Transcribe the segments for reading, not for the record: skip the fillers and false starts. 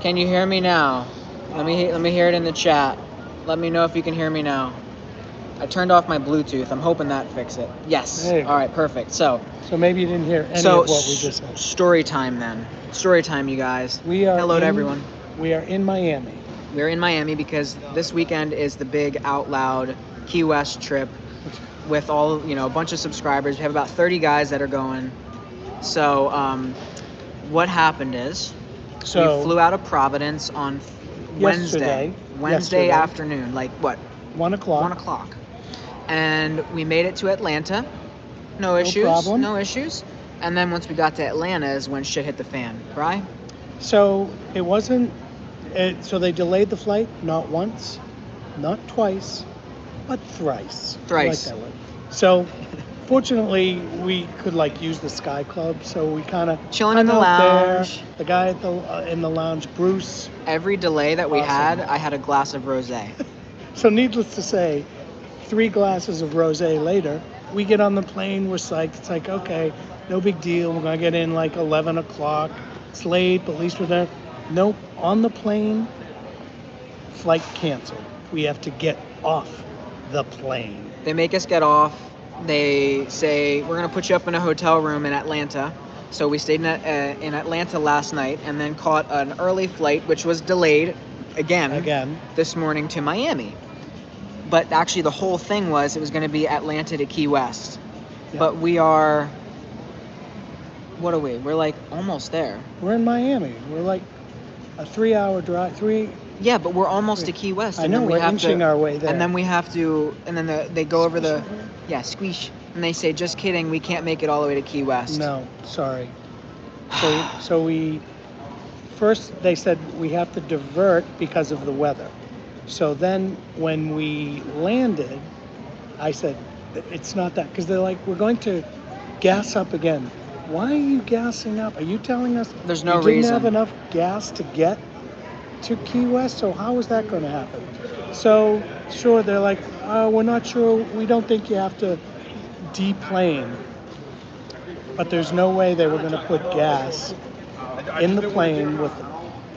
Can you hear me now? Let me hear it in the chat. Let me know if you can hear me now. I turned off my Bluetooth. I'm hoping that fixed it. Yes. There you All go. right, perfect. So maybe you didn't hear any of what we just said. Story time then. Story time, you guys. Hello to everyone. We are in Miami. We're in Miami because this weekend is the big Out Loud Key West trip with all, a bunch of subscribers. We have about 30 guys that are going. So, what happened is we flew out of Providence on Wednesday afternoon, like what? 1 o'clock. 1 o'clock. And we made it to Atlanta. No issues. Problem. No issues. And then once we got to Atlanta is when shit hit the fan. Bri? So it wasn't. So they delayed the flight not once, not twice, but thrice. Thrice. I like that word. So fortunately, we could use the Sky Club. So we kind of chilling in the lounge. There. The guy in the lounge, Bruce. Every delay that we had, I had a glass of rosé. So needless to say, 3 glasses of rosé later, we get on the plane. We're psyched. It's like, okay, no big deal. We're gonna get in 11 o'clock. It's late, but at least we're there. Nope. On the plane, flight canceled. We have to get off the plane. They make us get off. They say, we're going to put you up in a hotel room in Atlanta. So we stayed in Atlanta last night and then caught an early flight, which was delayed again this morning to Miami. But actually the whole thing was it was going to be Atlanta to Key West. Yeah. But we are, what are we? We're almost there. We're in Miami. We're a 3-hour drive. Yeah, but we're almost to Key West. I know, we're inching our way there. And then we have to, and then they go over the, squeeze. And they say, just kidding, we can't make it all the way to Key West. No, sorry. So they said we have to divert because of the weather. So then when we landed, I said, it's not that, because they're like, we're going to gas up again. Why are you gassing up? Are you telling us there's no you didn't reason have enough gas to get to Key West? So how is that going to happen? So sure, they're like, we're not sure. We don't think you have to deplane. But there's no way they were going to put gas in the plane with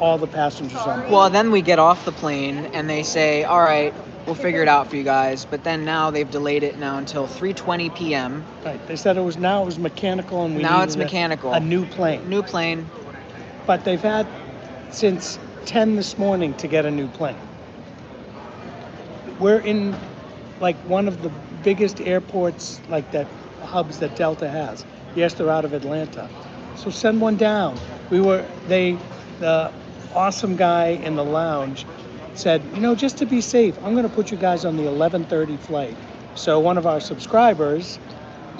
all the passengers on board. Well, then we get off the plane and they say, all right, we'll figure it out for you guys. But then now they've delayed it now until 3:20 p.m. Right. They said it was mechanical and it's mechanical. A new plane. New plane. But they've had since 10 this morning to get a new plane. We're in one of the biggest airports that hubs that Delta has. Yes, they're out of Atlanta. So send one down. The awesome guy in the lounge said, just to be safe, I'm going to put you guys on the 11:30 flight. So one of our subscribers.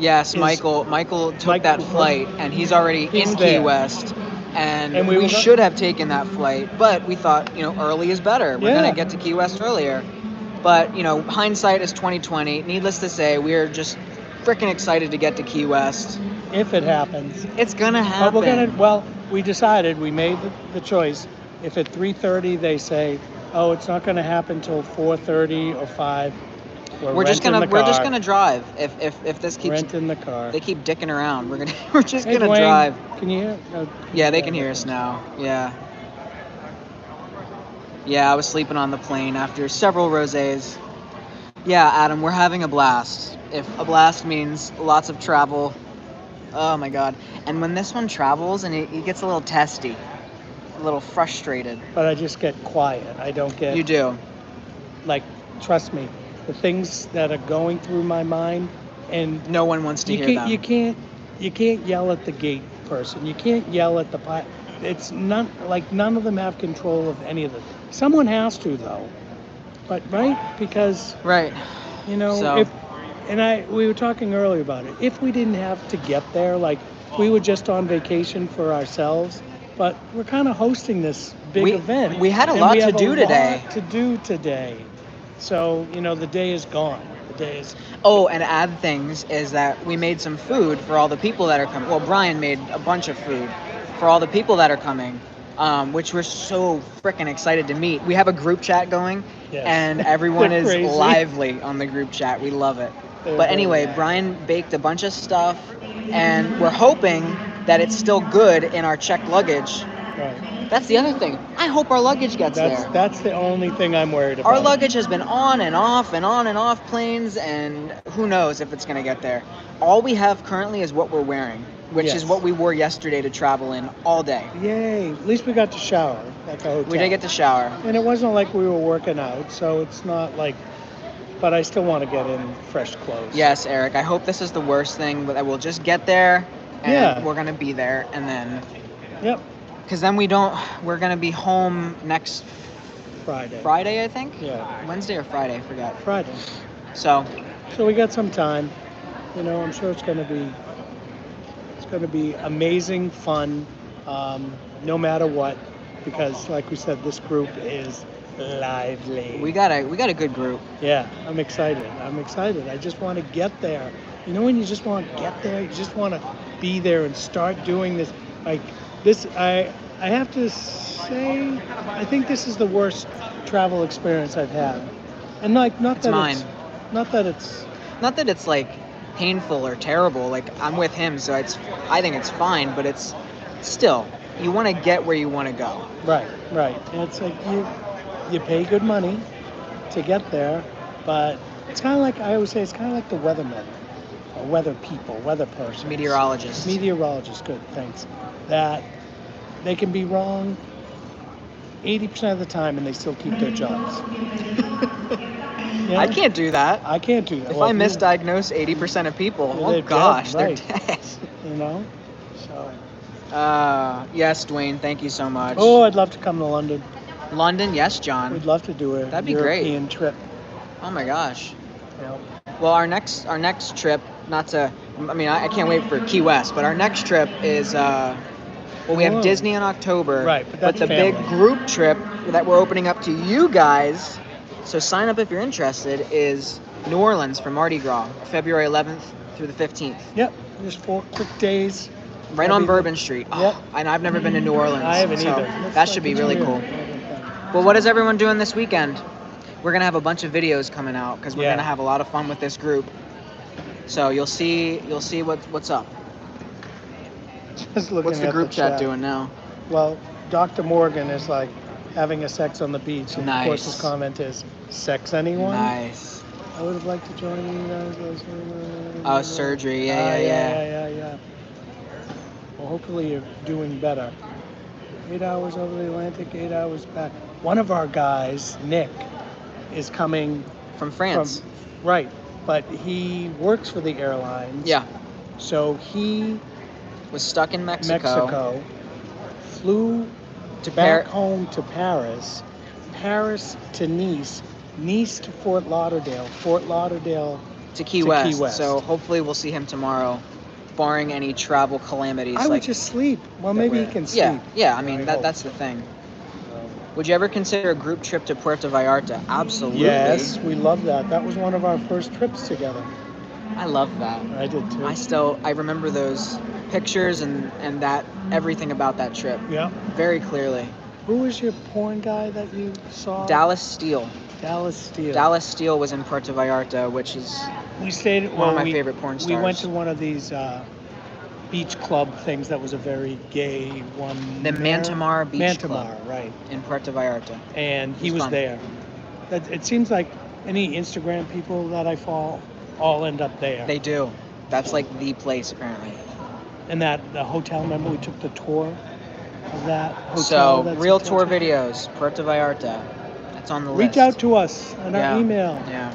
Yes, Michael took that flight, and he's already in Key West. And we should have taken that flight, but we thought, early is better. We're going to get to Key West earlier. But, hindsight is 2020. Needless to say, we're just freaking excited to get to Key West. If it happens. It's going to happen. But we decided, we made the choice. If at 3:30 they say, it's not going to happen till 4:30 or 5, we're just gonna drive. If this keeps renting the car, they keep dicking around. We're just gonna drive. Can you hear? No, yeah, they can hear us now. Yeah. Yeah, I was sleeping on the plane after several rosés. Yeah, Adam, we're having a blast. If a blast means lots of travel, oh my God. And when this one travels and it gets a little testy, a little frustrated. But I just get quiet. I don't get. You do. Trust me. The things that are going through my mind, and no one wants to hear them. You can't yell at the gate person. You can't yell at the pilot. It's none of them have control of any of it. Someone has to though, but because we were talking earlier about it. If we didn't have to get there, we were just on vacation for ourselves, but we're kind of hosting this big event. We had a lot to do today. So So, the day is gone. The day is. Oh, and add things is that we made some food for all the people that are coming. Well, Brian made a bunch of food for all the people that are coming, which we're so freaking excited to meet. We have a group chat going, Yes. and everyone They're is crazy. lively on the group chat. We love it. They're But very anyway, loud. Brian baked a bunch of stuff, and we're hoping that it's still good in our checked luggage. Right. That's the other thing. I hope our luggage gets there. That's the only thing I'm worried about. Our luggage has been on and off and on and off planes, and who knows if it's going to get there. All we have currently is what we're wearing, which Yes. is what we wore yesterday to travel in all day. Yay! At least we got to shower at the hotel. We did get to shower. And it wasn't like we were working out, so it's not like. But I still want to get in fresh clothes. Yes, Eric, I hope this is the worst thing, but I will just get there, and Yeah. we're going to be there, and then... Yep. Because then we're going to be home next Friday, I think? Yeah. Wednesday or Friday, I forgot. Friday. So, So we got some time. I'm sure it's going to be amazing fun, no matter what, because like we said, this group is lively. we got a good group. Yeah, I'm excited. I just want to get there. When you just want to get there, you just want to be there and start doing this. Like this, I have to say, I think this is the worst travel experience I've had. And not It's that mine. not that it's Not that it's like painful or terrible. Like I'm with him, so I think it's fine. But it's still, you want to get where you want to go. right. And it's like you pay good money to get there, but it's kind of like I always say, it's kind of like the weathermen, or weather people, weather persons, Meteorologist. meteorologists. Good, thanks. That they can be wrong 80% of the time, and they still keep their jobs. I can't do that. I can't do that. If Well, I misdiagnose 80% of people, Yeah, oh they're dead, gosh, right. they're dead. So. Yes, Dwayne, thank you so much. Oh, I'd love to come to London. London, yes, John. We'd love to do a That'd be great. European trip. Oh my gosh. Yep. Well, our next trip, I can't wait for Key West, but our next trip is, we have Oh. Disney in October. Right, but that's the family. big group trip that we're opening up to you guys, so sign up if you're interested, is New Orleans for Mardi Gras, February 11th through the 15th. Yep. Just 4 quick days. Right That'd on be- Bourbon Street. Oh, Yep. And I've never been to New Orleans. I haven't so either. That should be It's really weird. cool. Well, what is everyone doing this weekend? We're gonna have a bunch of videos coming out because we're Yeah. gonna have a lot of fun with this group. So you'll see what's up. Just looking What's the at group chat doing now? Well, Dr. Morgan is like having a sex on the beach. And of course, Nice. his comment is, "Sex anyone?" Nice. I would have liked to join you guys. Oh, surgery. Yeah. Yeah. Well, hopefully you're doing better. 8 hours over the Atlantic, 8 hours back. One of our guys, Nick, is coming From France. right, but he works for the airlines. Yeah. So he Was stuck in Mexico. flew To back Par- home to Paris, Paris to Nice, Nice to Fort Lauderdale, Fort Lauderdale. to Key to West. Key West. So hopefully we'll see him tomorrow, barring any travel calamities. I would just sleep. Well, maybe he can sleep. Yeah. I mean, I hope. that's the thing. Would you ever consider a group trip to Puerto Vallarta? Absolutely. Yes, we love that. That was one of our first trips together. I love that. I did too. I remember those pictures and that everything about that trip Yeah. very clearly. Who was your porn guy that you saw? Dallas Steele. Dallas Steele. Dallas Steele was in Puerto Vallarta, which is We stayed. one of my we- favorite porn We went stars. to one of these beach club things that was a very gay one. The Mantamar Beach Club. Mantamar, right? in Puerto Vallarta. And he It was was fun. there. It seems like any Instagram people that I follow all end up there. They do. That's like the place apparently. And the hotel, remember we took the tour of that hotel? So that's real attached tour to- videos, Puerto Vallarta. That's on the list. Reach out to us on our email. Yeah.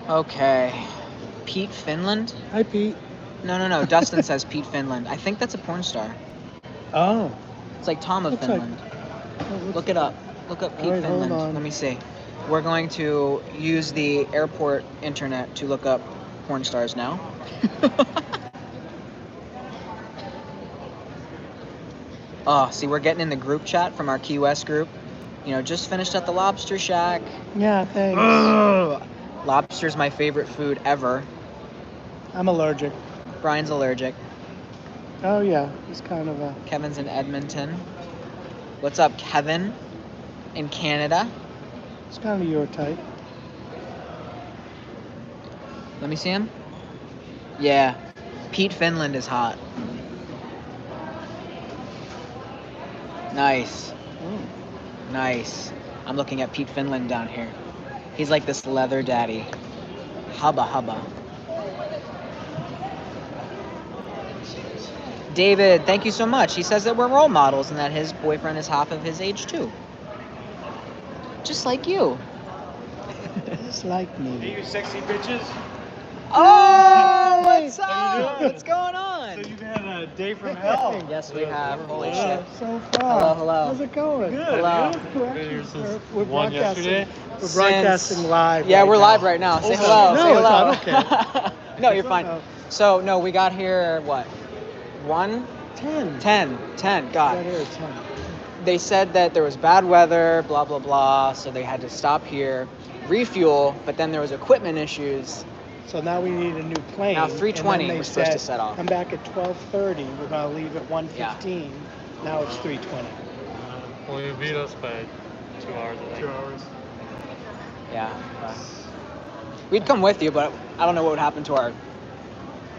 Okay. Pete Finland? Hi, Pete. No. Dustin says Pete Finland. I think that's a porn star. Oh. It's like Tom of Looks like- Finland. Look it up. Look up Pete All right, hold Finland. on. Let me see. We're going to use the airport internet to look up porn stars now. Oh, see, we're getting in the group chat from our Key West group. Just finished at the Lobster Shack. Yeah, thanks. Ugh. Lobster's my favorite food ever. I'm allergic. Brian's allergic. Oh yeah, he's kind of a. Kevin's in Edmonton. What's up, Kevin? In Canada. It's kind of your type. Let me see him. Yeah. Pete Finland is hot. Nice. Nice. I'm looking at Pete Finland down here. He's like this leather daddy. Hubba hubba. David, thank you so much. He says that we're role models and that his boyfriend is half of his age too. Just like you. Just like Hey, me. you sexy bitches. Oh, what's How you up? doing? What's going on? So you've had a day from hell. Yes, we have. Holy Yeah. shit. So far. Hello, hello. How's it going? Good. Hello. Good. We're, Been here since we're one yesterday. We're broadcasting live. Yeah, right we're now. live right now. Say Oh, hello. no, Say it's- hello. I don't No, you're It's fine. okay. So, no, we got here, what? 1? 10. 10. 10. Got God. here at 10. They said that there was bad weather, blah, blah, blah. So they had to stop here, refuel, but then there was equipment issues. So now we need a new plane. Now and 3:20 then they we're supposed to said, set off. Come back at 12:30. We're gonna leave at 1:15. Now it's 3:20. Well, you beat us by 2 hours, I think. 2 hours. Yeah. We'd come with you, but I don't know what would happen to our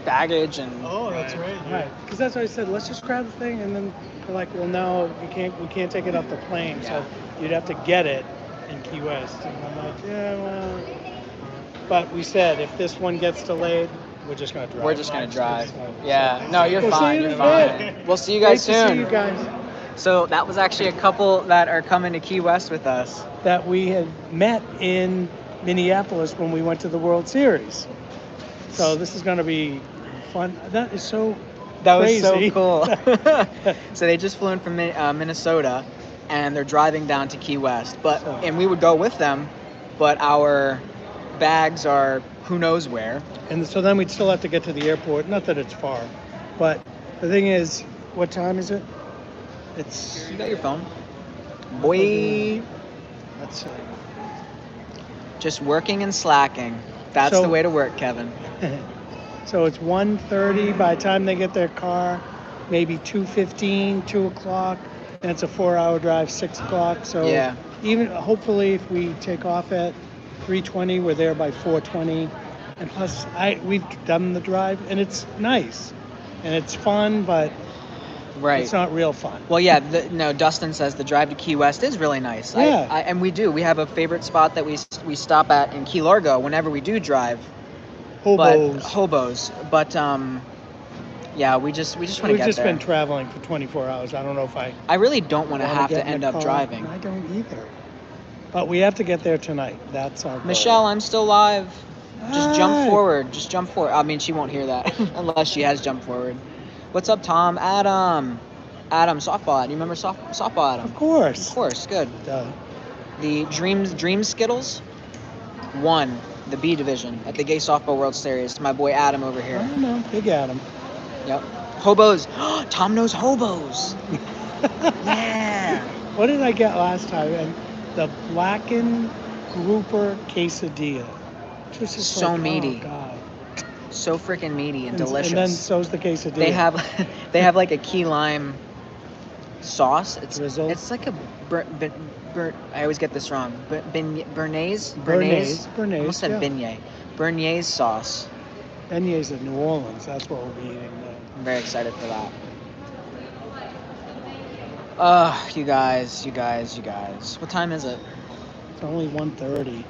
baggage and... Oh, that's right. Right. Because that's what I said. Let's just grab the thing, and then they're like, well, no, we can't take it off the plane. Yeah. So you'd have to get it in Key West. And I'm like, yeah, well. But we said if this one gets delayed, we're just gonna drive. We're just gonna drive. So- Yeah. No, you're We'll see fine. you You're in a fine. bit. We'll see you Great guys to soon. see you guys. So that was actually a couple that are coming to Key West with us. That we had met in Minneapolis when we went to the World Series. So this is gonna be fun. That is so. That was crazy. so cool. So they just flew in from Minnesota, and they're driving down to Key West. And we would go with them, but our bags are who knows where. And so then we'd still have to get to the airport. Not that it's far, but the thing is, what time is it? It's. You got your phone, boy. Let's see. Just working and slacking. That's So- the way to work, Kevin. So it's 1:30 by the time they get their car, maybe 2:15, 2 o'clock, and it's a 4-hour drive, 6 o'clock. So Yeah. even hopefully if we take off at 3:20, we're there by 4:20. And plus, we've done the drive, and it's nice, and it's fun, but Right. it's not real fun. Well, yeah. No, Dustin says the drive to Key West is really nice. Yeah. And we do. We have a favorite spot that we stop at in Key Largo whenever we do drive. Hobos. Hobos. But yeah, we just want to We've get just there. been traveling for 24 hours. I don't know if I I really don't want to wanna have get to in end the up car. driving. I don't either. But we have to get there tonight. That's our goal. Michelle, I'm still live. Just jump Hi. forward. Just jump forward. I mean, she won't hear that unless she has jumped forward. What's up, Tom? Adam, softball. You remember softball, Adam? Of course. Of course, good. Duh. The Dream Skittles won the B division at the Gay Softball World Series. My boy Adam over I here. don't know. Big Adam. Yep. Hobos. Tom knows hobos. Yeah. What did I get last time? And the blackened grouper quesadilla. Just is So like, meaty. Oh God. So freaking meaty and delicious. And then so's the quesadilla. They have like a key lime sauce. Drizzle. It's like a I always get this wrong. Bernaise. Bernaise, Almost said yeah. beignet. Bernaise sauce. Beignets in New Orleans. That's what we'll be eating now. I'm very excited for that. You guys. What time is it? It's only 1:30.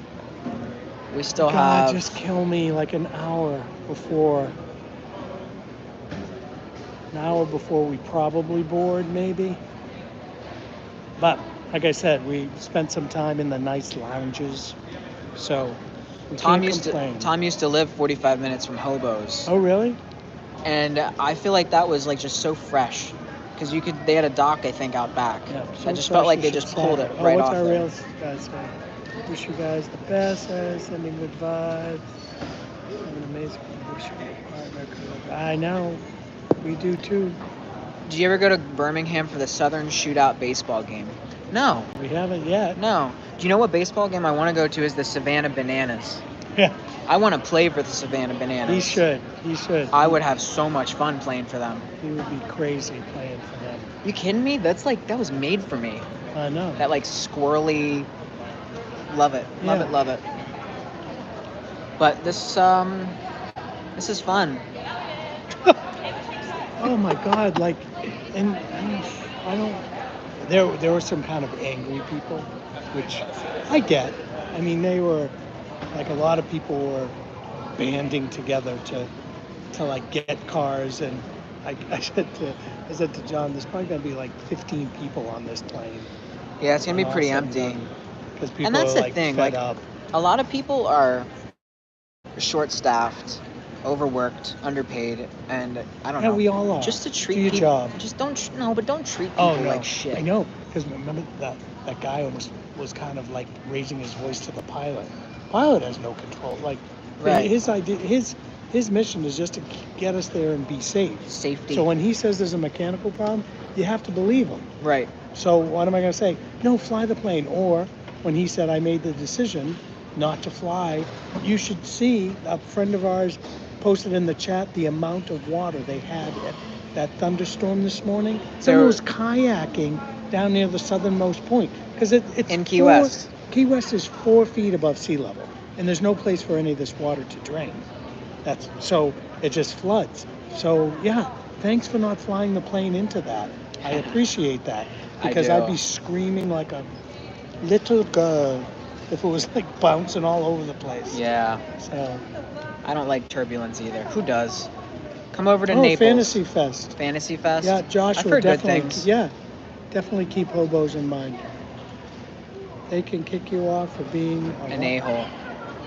We still God, have. just kill me like an hour before. An hour before we probably board, maybe. But like I said, we spent some time in the nice lounges, so we Tom can't used complain. to live 45 minutes from Hobos, Oh, really? and I feel like that was like just so fresh, because they had a dock I think out back. Yeah. I just felt like they just pulled it right what's off our there. rails guys say? Wish you guys the best. Sending good vibes. Have an amazing. Wish you partner. I know. We do too. Did you ever go to Birmingham for the Southern Shootout baseball game? No, We haven't yet. no. Do you know what baseball game I want to go to is the Savannah Bananas? Yeah, I want to play for the Savannah Bananas. he should. He should. I would have so much fun playing for them. He would be crazy playing for them. You kidding me? That's like, that was made for me. I know. That like squirrely, love it, love Yeah. it, love it. But this is fun. Oh my God! Like, and I don't. There were some kind of angry people, which I get. I mean, they were like a lot of people were banding together to like get cars, and I said to John, there's probably gonna be like 15 people on this plane. Yeah, it's gonna be pretty empty. Because people that's are the like thing, fed like, up. A lot of people are short-staffed, overworked, underpaid, and I don't Yeah, know. we all are. Just to treat Do your people, job. just don't no, but don't treat people Oh no, like shit. I know. Because remember that guy almost was kind of like raising his voice to the pilot. Pilot has no control. Like Right. his idea, his mission is just to get us there and be safe. Safety. So when he says there's a mechanical problem, you have to believe him. Right. So what am I going to say? No, fly the plane. Or when he said I made the decision not to fly, you should see a friend of ours posted in the chat the amount of water they had at that thunderstorm this morning. Someone There- was kayaking down near the southernmost point because it's In Key West. Key West is 4 feet above sea level, and there's no place for any of this water to drain. So it just floods. So yeah, thanks for not flying the plane into that. I appreciate that I because do. I'd be screaming like a little girl if it was like bouncing all over the place. Yeah. So I don't like turbulence either. Who does? Come over to oh, Naples. Fantasy Fest. Fantasy Fest. Yeah, Josh I've will heard good definitely. things. Yeah, definitely keep hobos in mind. They can kick you off for being An a-hole.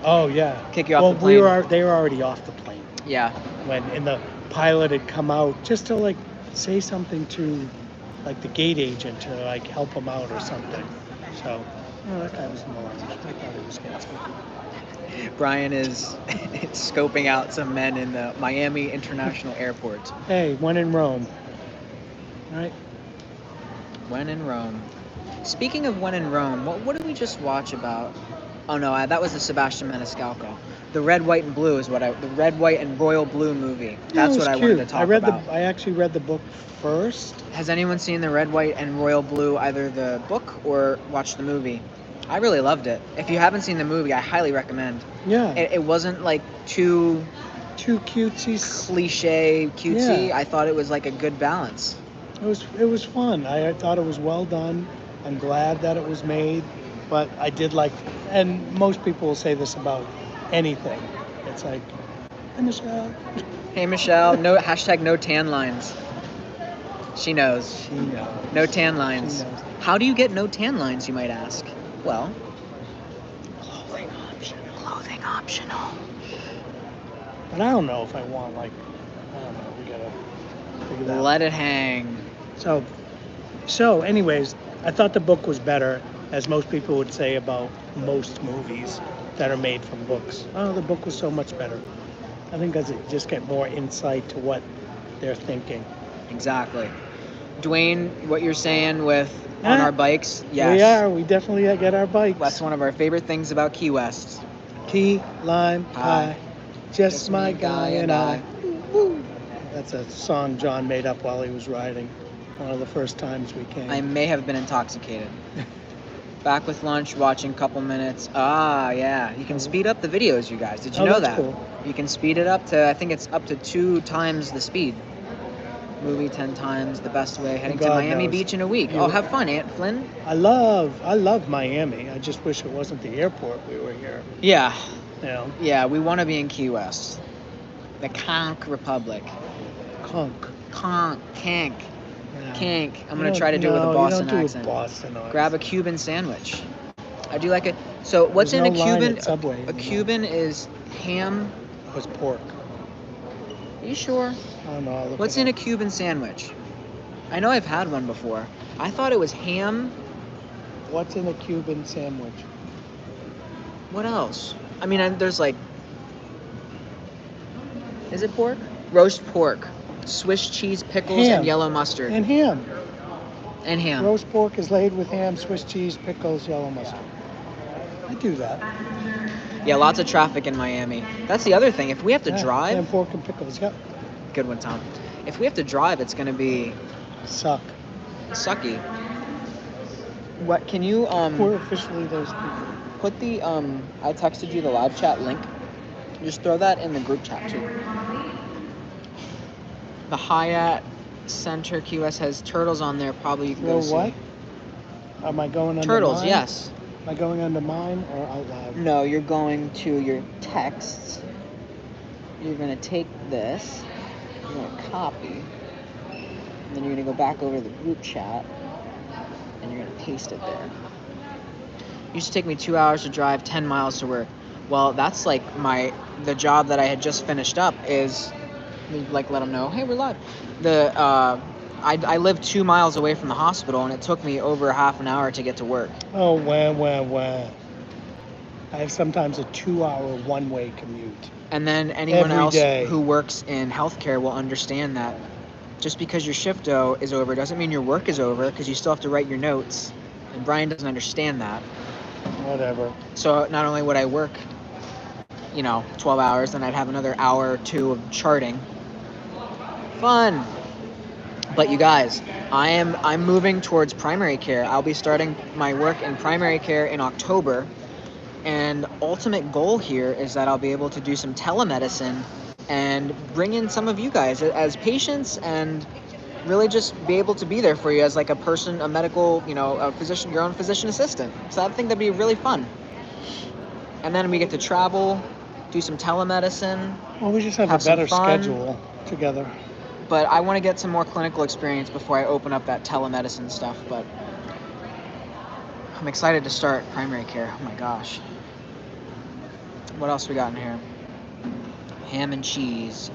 Oh yeah. Kick you off well, the plane. they were already off the plane Yeah. when the pilot had come out just to like say something to like the gate agent to like help him out or something. So, oh, that guy was annoying. I thought he was handsome. Brian is scoping out some men in the Miami International Airport. Hey, when in Rome. Right? When in Rome. Speaking of when in Rome, what did we just watch about? Oh no, that was the Sebastian Maniscalco. The Red, White, and Blue is the Red, White, and Royal Blue movie. Yeah, That's it was what I cute. wanted to talk about. I actually read the book first. Has anyone seen the Red, White, and Royal Blue, either the book or watched the movie? I really loved it. If you haven't seen the movie, I highly recommend. Yeah. It wasn't like too Too cutesy. cliche, cutesy. Yeah. I thought it was like a good balance. It was fun. I thought it was well done. I'm glad that it was made, but I did like, and most people will say this about anything. It's like, hey Michelle. Hey Michelle, no hashtag no tan lines. She knows. She knows. No tan lines. She knows. How do you get no tan lines, you might ask? Well, clothing optional. Clothing optional. But I don't know if I want like, I don't know. We gotta figure that out. Let it hang. So anyways, I thought the book was better, as most people would say about most movies that are made from books. Oh, the book was so much better. I think because it just get more insight to what they're thinking. Exactly. Dwayne, what you're saying with on Yeah. our bikes, yes. We are. We definitely get our bikes. That's one of our favorite things about Key West. Key, lime, Pie. pie. Just my guy and I. That's a song John made up while he was riding. One of the first times we came. I may have been intoxicated. Back with lunch, watching couple minutes. Ah, yeah. You can speed up the videos, you guys. Did you Oh, know that's that? cool. You can speed it up to, I think it's up to 2 times the speed. Movie 10 times the best way. Heading to God Miami knows. Beach in a week. You- Oh, have fun, Aunt Flynn. I love Miami. I just wish it wasn't the airport we were here. Yeah. You know, Yeah, we want to be in Key West. The Conch Republic. conk. Kank. Yeah. Kink. I'm You going to don't- try to do it with a no, Boston you don't do accent. a Boston accent. Grab a Cuban sandwich. I do like it. So what's There's in no a line Cuban? at Subway A anymore. Cuban is ham. It was pork. Are you sure? I don't know. I'll look What's it in a up. Cuban sandwich? I know I've had one before. I thought it was ham. What's in a Cuban sandwich? What else? I mean, there's like. Is it pork? Roast pork, Swiss cheese, pickles, Ham. and yellow mustard. And ham. And ham. Roast pork is laid with ham, Swiss cheese, pickles, yellow mustard. I do that. Yeah, lots of traffic in Miami. That's the other thing. If we have to Yeah, drive, ham, pork, and pickles. Yep. good one, Tom. If we have to drive, it's gonna be Suck. sucky. What can you We're officially those people. put the I texted you the live chat link. Just throw that in the group chat too. The Hyatt Center Key West has turtles on there. Probably you can go Well, see. what? Am I going under Turtles, mine? yes. Am I going under mine or out loud? No, you're going to your texts. You're gonna take this. You're gonna copy. And then you're gonna go back over to the group chat. And you're gonna paste it there. It used to take me 2 hours to drive 10 miles to work. Well, that's like the job that I had just finished up is, like, let them know, hey, we're live. I live 2 miles away from the hospital, and it took me over half an hour to get to work. Oh, wah. I have sometimes a 2-hour one-way commute. And then anyone Every else day. who works in healthcare will understand that just because your shift is over doesn't mean your work is over, because you still have to write your notes. And Brian doesn't understand that. Whatever. So not only would I work, 12 hours, then I'd have another hour or two of charting. Fun. But you guys, I'm moving towards primary care. I'll be starting my work in primary care in October. And ultimate goal here is that I'll be able to do some telemedicine and bring in some of you guys as patients and really just be able to be there for you as like a medical, a physician, your own physician assistant. So I think that'd be really fun. And then we get to travel, do some telemedicine. Well, we just have a some better fun. schedule together. But I want to get some more clinical experience before I open up that telemedicine stuff. But I'm excited to start primary care. Oh my gosh. What else we got in here? Ham and cheese.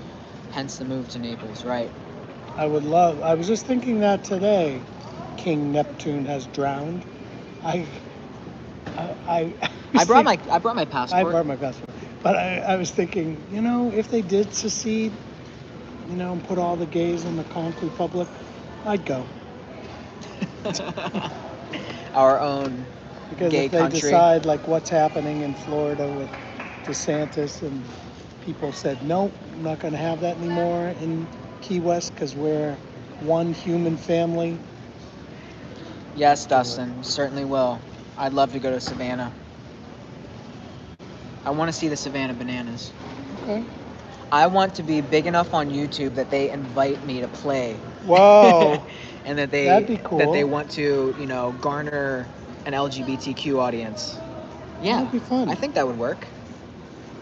Hence the move to Naples, right? I was just thinking that today. King Neptune has drowned. I brought my passport. I brought my passport. But I was thinking, if they did secede, and put all the gays in the concrete public, I'd go. Our own Because gay if they country. decide like what's happening in Florida with DeSantis and people said, nope, I'm not going to have that anymore in Key West because we're one human family. Yes, Dustin, certainly will. I'd love to go to Savannah. I want to see the Savannah Bananas. Okay. I want to be big enough on YouTube that they invite me to play. Whoa. And that That'd be cool. that they want to, garner an LGBTQ audience. Yeah. That'd be fun. I think that would work.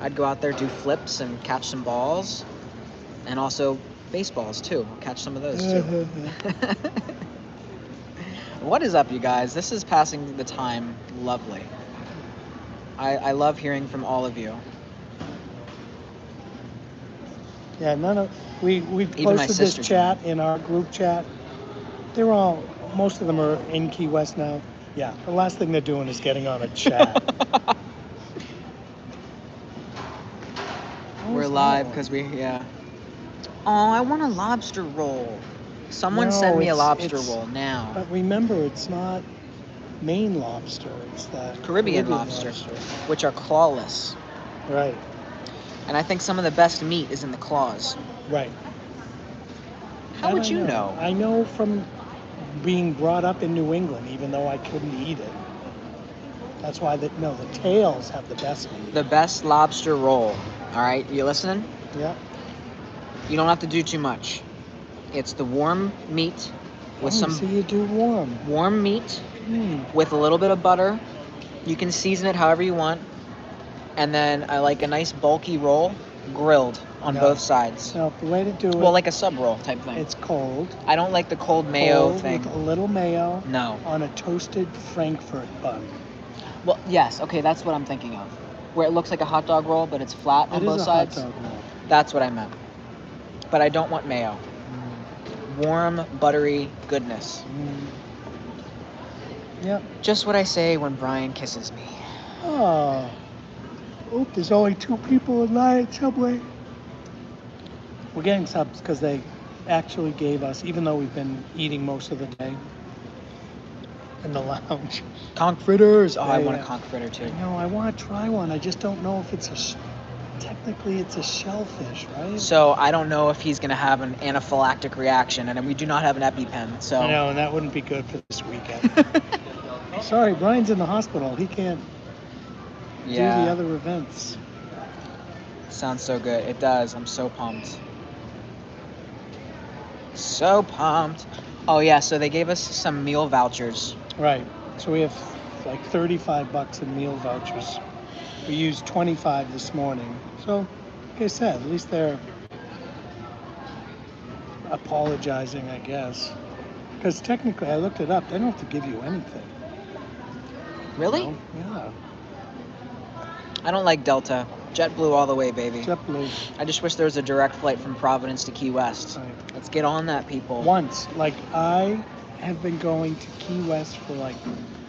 I'd go out there, do flips and catch some balls. And also baseballs too. I'll catch some of those too. What is up, you guys? This is passing the time lovely. I love hearing from all of you. Yeah, we my posted this sisters. chat in our group chat. Most of them are in Key West now. Yeah, the last thing they're doing is getting on a chat. We're live because yeah. Oh, I want a lobster roll. Someone No, send me a it's- lobster it's- roll now. But remember, it's not Maine lobster. It's that Caribbean lobster, which are clawless. Right, And I think some of the best meat is in the claws. right. How That would I you know. know? I know from being brought up in New England, even though I couldn't eat it. That's why the tails have the best meat. The best lobster roll. All right, you listening? Yeah. You don't have to do too much. It's the warm meat with So some you do warm. meat Mm. with a little bit of butter. You can season it however you want. And then I like a nice bulky roll, grilled on No. both sides. So the way to do it, Well, like a sub roll type thing. it's cold. I don't like the cold mayo Cold thing. with a little mayo No. on a toasted Frankfurt bun. Well, yes. Okay, that's what I'm thinking of. Where it looks like a hot dog roll, but it's flat on It both is a sides. hot dog roll. That's what I meant. But I don't want mayo. Warm, buttery goodness. Yep. Just what I say when Brian kisses me. Oh. Oop, there's only 2 people in line at Subway. We're getting subs because they actually gave us, even though we've been eating most of the day, in the lounge. Conch fritters. Oh, I Yeah, want a yeah. conch fritter too. No, I want to try one. I just don't know if it's technically it's a shellfish, right? So I don't know if he's gonna have an anaphylactic reaction, and we do not have an EpiPen. So I know, and that wouldn't be good for this weekend. Sorry, Brian's in the hospital. He can't do the yeah, other events. sounds so good. It does. I'm so pumped. So pumped. Oh yeah, so they gave us some meal vouchers. Right. So we have like $35 in meal vouchers. We used 25 this morning. So, like I said, at least they're apologizing, I guess. Because technically, I looked it up. They don't have to give you anything. Really? You know? Yeah. I don't like Delta. JetBlue all the way, baby. JetBlue. I just wish there was a direct flight from Providence to Key West. Right. Let's get on that, people. Once, like I have been going to Key West for like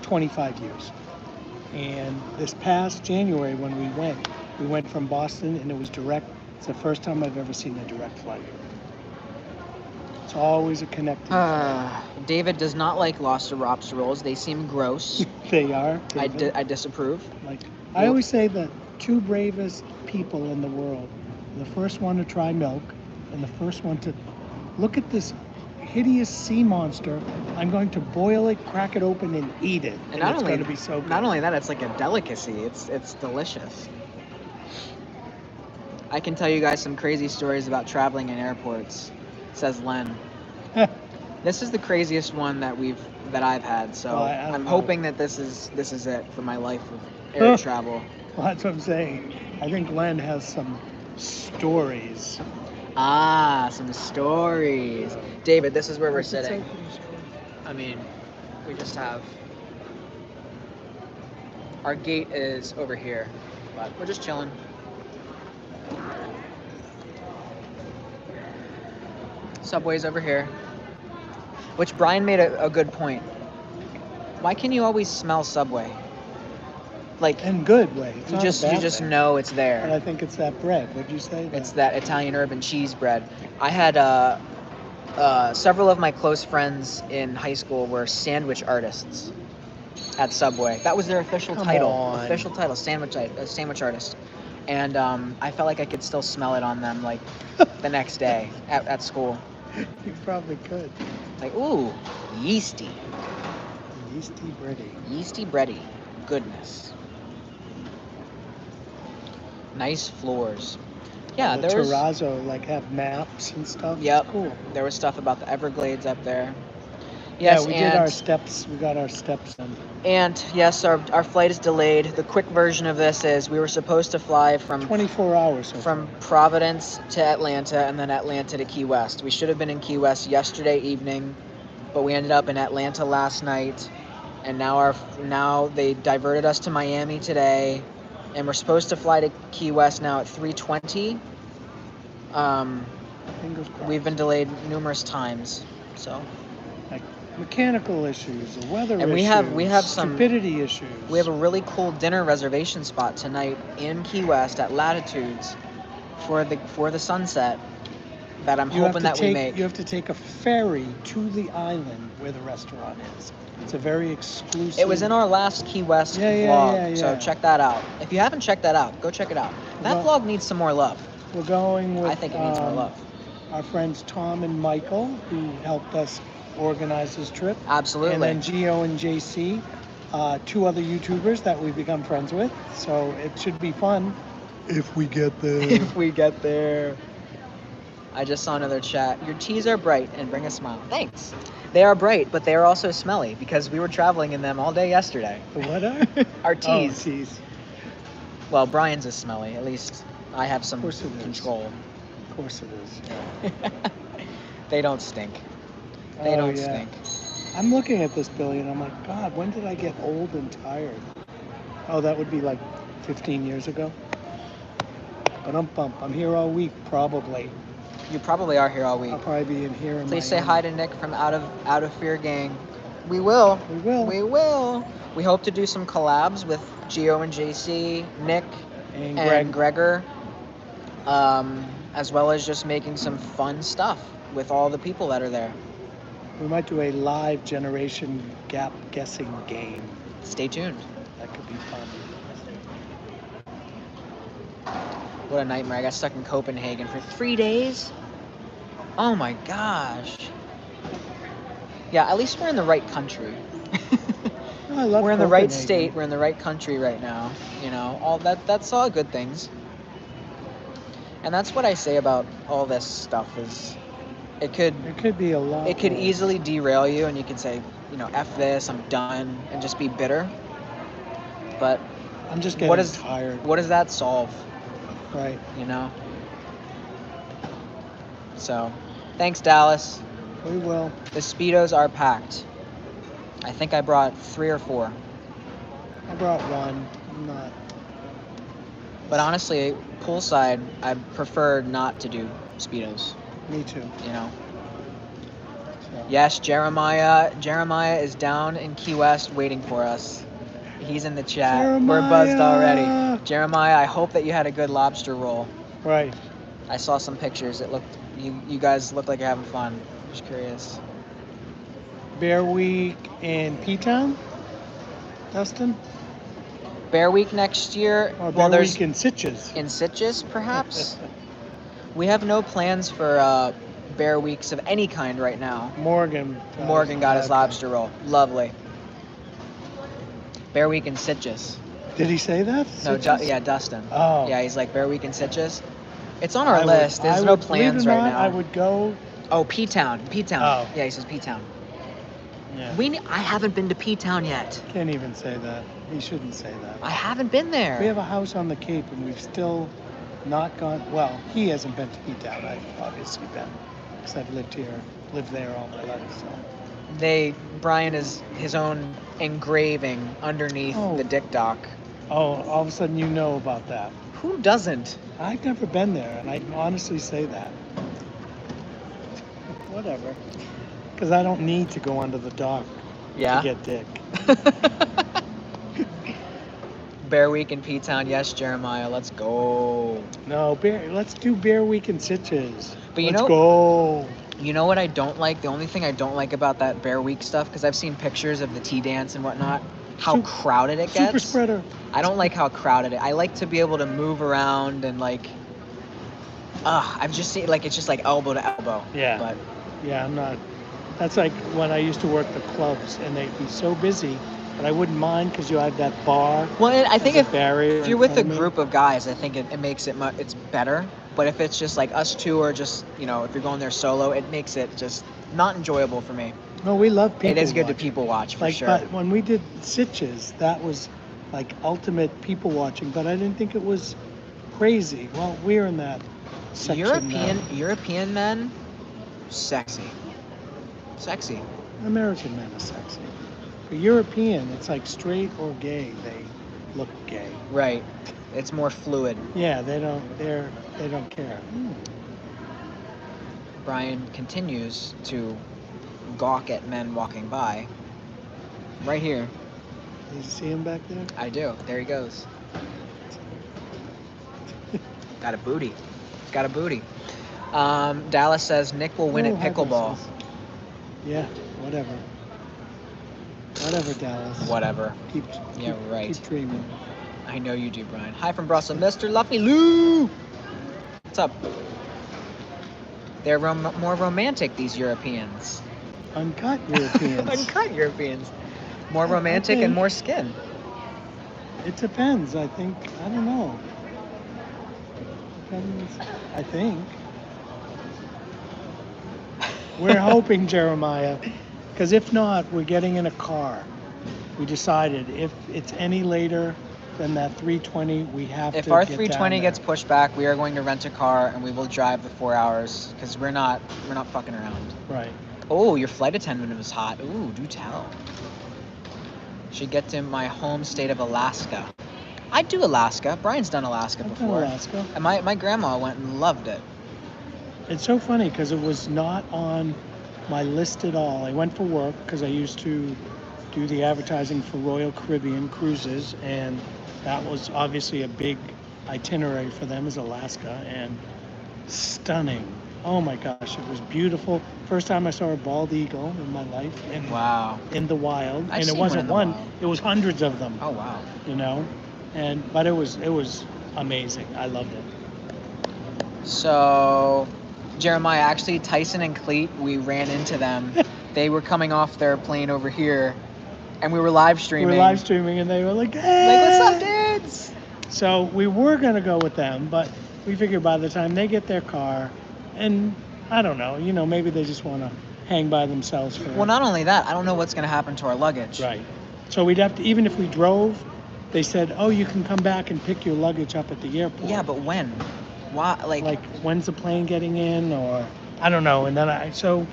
25 years. And this past January when we went from Boston and it was direct. It's the first time I've ever seen a direct flight. It's always a connecting flight. David does not like lobster rolls. They seem gross. They are. I David. disapprove. Like I always say the two bravest people in the world, the first one to try milk and the first one to look at this hideous sea monster. I'm going to boil it, crack it open, and eat it. And not it's only going to be so good. Not only that, it's like a delicacy. It's delicious. I can tell you guys some crazy stories about traveling in airports, says Len. This is the craziest one that I've had. So Well, I'm know. hoping that this is it for my life of air travel. Well, that's what I'm saying. I think Len has some stories. Ah, some stories. David, this is where we're sitting. I mean, we just have... Our gate is over here, but we're just chilling. Subway's over here. Which Brian made a good point. Why can you always smell Subway? Like, In good way. It's you not a just bad thing. know it's But there. I think it's that bread. What'd you say? It's that Italian urban cheese bread. I had several of my close friends in high school were sandwich artists at Subway. That was their official Come title. on. Official title, sandwich artist. And I felt like I could still smell it on them, like the next day at school. You probably could. Like, ooh, yeasty bready, goodness. Nice floors. Yeah, the there was. terrazzo like have maps and stuff. Yep. It's cool. There was stuff about the Everglades up there. Yes, Yeah, we did our steps. We got our steps in. And yes, our flight is delayed. The quick version of this is we were supposed to fly from 24 hours. from Providence to Atlanta and then Atlanta to Key West. We should have been in Key West yesterday evening, but we ended up in Atlanta last night, and now they diverted us to Miami today, and we're supposed to fly to Key West now at 3:20. Fingers crossed. We've been delayed numerous times, so like mechanical issues, the weather And issues, we have some- stupidity issues. we have a really cool dinner reservation spot tonight in Key West at Latitudes for the sunset that I'm hoping that we make. You have to take a ferry to the island where the restaurant is. It's a very exclusive. It was in our last Key West Yeah, vlog, so yeah. check that out. If you haven't checked that out, go check it out. That Well- vlog needs some more love. We're going with I think it needs more love. our friends Tom and Michael, who helped us organize this trip. Absolutely. And then Gio and JC, two other YouTubers that we've become friends with. So it should be fun if we get there. If we get there. I just saw another chat. Your teas are bright and bring a smile. Thanks. They are bright, but they are also smelly because we were traveling in them all day yesterday. What are? Our Oh, teas. teas. Well, Brian's is smelly. At least I have some Of course it is. control. Of course it is. They don't stink. They Oh, don't yeah. stink. I'm looking at this, Billy, and I'm like, God, when did I get old and tired? Oh, that would be like 15 years ago. But I'm here all week, probably. You probably are here all week. I'll probably be in here. In Please say Miami. hi to Nick from Out of Fear Gang. We will. We will. We will. We hope to do some collabs with Gio and JC, Nick, And and Greg. Gregor, as well as just making some fun stuff with all the people that are there. We might do a live generation gap guessing game. Stay tuned. That could be fun. What a nightmare. I got stuck in Copenhagen for 3 days. Oh my gosh. Yeah, at least we're in the right country. I love We're in the right Copenhagen. state. We're in the right country right now. You know, all that's all good things. And that's what I say about all this stuff is it could It could be a lot. it could worse. easily derail you and you could say, you know, F this, I'm done, and just be bitter. But I'm just getting what is- tired. what does that solve, Right. you know? So, thanks Dallas. We will. The Speedos are packed. I think I brought 3 or 4. I brought one. I'm not. But honestly, poolside, I prefer not to do Speedos, Me too. you know? So. Yes, Jeremiah. Jeremiah is down in Key West waiting for us. He's in the chat. We're buzzed already. Jeremiah! Jeremiah, I hope that you had a good lobster roll. Right. I saw some pictures. It looked, you guys look like you're having fun. Just curious. Bear Week in P-Town, Dustin? Bear Week next year. Or Well, Bear there's Week in Sitges? in Sitges, perhaps. We have no plans for Bear Weeks of any kind right now. Morgan. Morgan got his okay. lobster roll. Lovely. Bear Week in Sitges. Did he say that? No, Sitges? yeah, Dustin. Oh. Yeah, he's like Bear Week in Sitges. It's on our I would- list. There's I no would- believe it or plans right not, now. I would go. Oh, P-Town. P-Town. Oh. Yeah, he says P-Town. Yeah. I haven't been to P-Town yet. Can't even say that. He shouldn't say that. I haven't been there. We have a house on the Cape and we've still not gone. Well, he hasn't been to P-Town. I've obviously been because I've lived there all my life. So. Brian is his own engraving underneath Oh. the Dick Dock. Oh, all of a sudden you know about that. Who doesn't? I've never been there, and I can honestly say that. Whatever. Because I don't need to go under the dock Yeah. to get dick. Bear Week in P-Town. Yes, Jeremiah. Let's go. No, let's do Bear Week in Sitges. But you let's know- go. You know what I don't like? The only thing I don't like about that Bear Week stuff, because I've seen pictures of the tea dance and whatnot, how Sup- crowded it gets. Super spreader. I don't like how crowded it. I like to be able to move around and like. I've just seen like it's just like elbow to elbow. Yeah. But Yeah, I'm not. That's like when I used to work the clubs, and they'd be so busy, but I wouldn't mind because you had that bar. well, I think as a if barrier you're in with a front of me. group of guys, I think it makes it it's better. But if it's just like us two or just if you're going there solo, it makes it just not enjoyable for me. No, we love people. It is good to watching. people watch for Like, sure. but when we did Sitges, that was like ultimate people watching. But I didn't think it was crazy. Well, we're in that section. European men, sexy. American men are sexy. For European, it's like straight or gay. They look gay. Right. It's more fluid. Yeah, they don't care. Brian continues to gawk at men walking by. Right here. Did you see him back there? I do. There he goes. Got a booty. Dallas says Nick will win Oh, at pickleball. hibiscus. Yeah, whatever. Whatever, Dallas. Whatever. Keep, Yeah, right. Keep dreaming. I know you do, Brian. Hi from Brussels, Mr. Luffy Lou. What's up? They're more romantic, these Europeans. Uncut Europeans. Uncut Europeans. More romantic and think- more skin. It depends, I think. I don't know. Depends, I think. We're hoping, Jeremiah, because if not, we're getting in a car. We decided if it's any later than that 3:20, we have to If our get 320 down gets there. pushed back, we are going to rent a car and we will drive the 4 hours because we're not fucking around. Right. Oh, your flight attendant was hot. Ooh, do tell. Should get to my home state of Alaska. I'd do Alaska. Brian's done Alaska I've done before. Alaska. And my grandma went and loved it. It's so funny because it was not on my list at all. I went for work because I used to do the advertising for Royal Caribbean Cruises, and that was obviously a big itinerary for them is Alaska, and stunning. Oh my gosh, it was beautiful. First time I saw a bald eagle in my life Wow. in the wild, I've and seen it wasn't in the one; wild. it was hundreds of them. Oh wow. You know, but it was amazing. I loved it. So, Jeremiah, actually, Tyson and Cleet, we ran into them. They were coming off their plane over here, and we were live We streaming. were live streaming, and they were like, "Hey!" Like, what's up, dudes? So we were gonna go with them, but we figured by the time they get their car, and I don't know, maybe they just want to hang by themselves for. Well, not only that, I don't know what's going to happen to our luggage. Right. So we'd have to, even if we drove, they said, "Oh, you can come back and pick your luggage up at the airport." Yeah, but when? Why? Like when's the plane getting in, or I don't know. And then so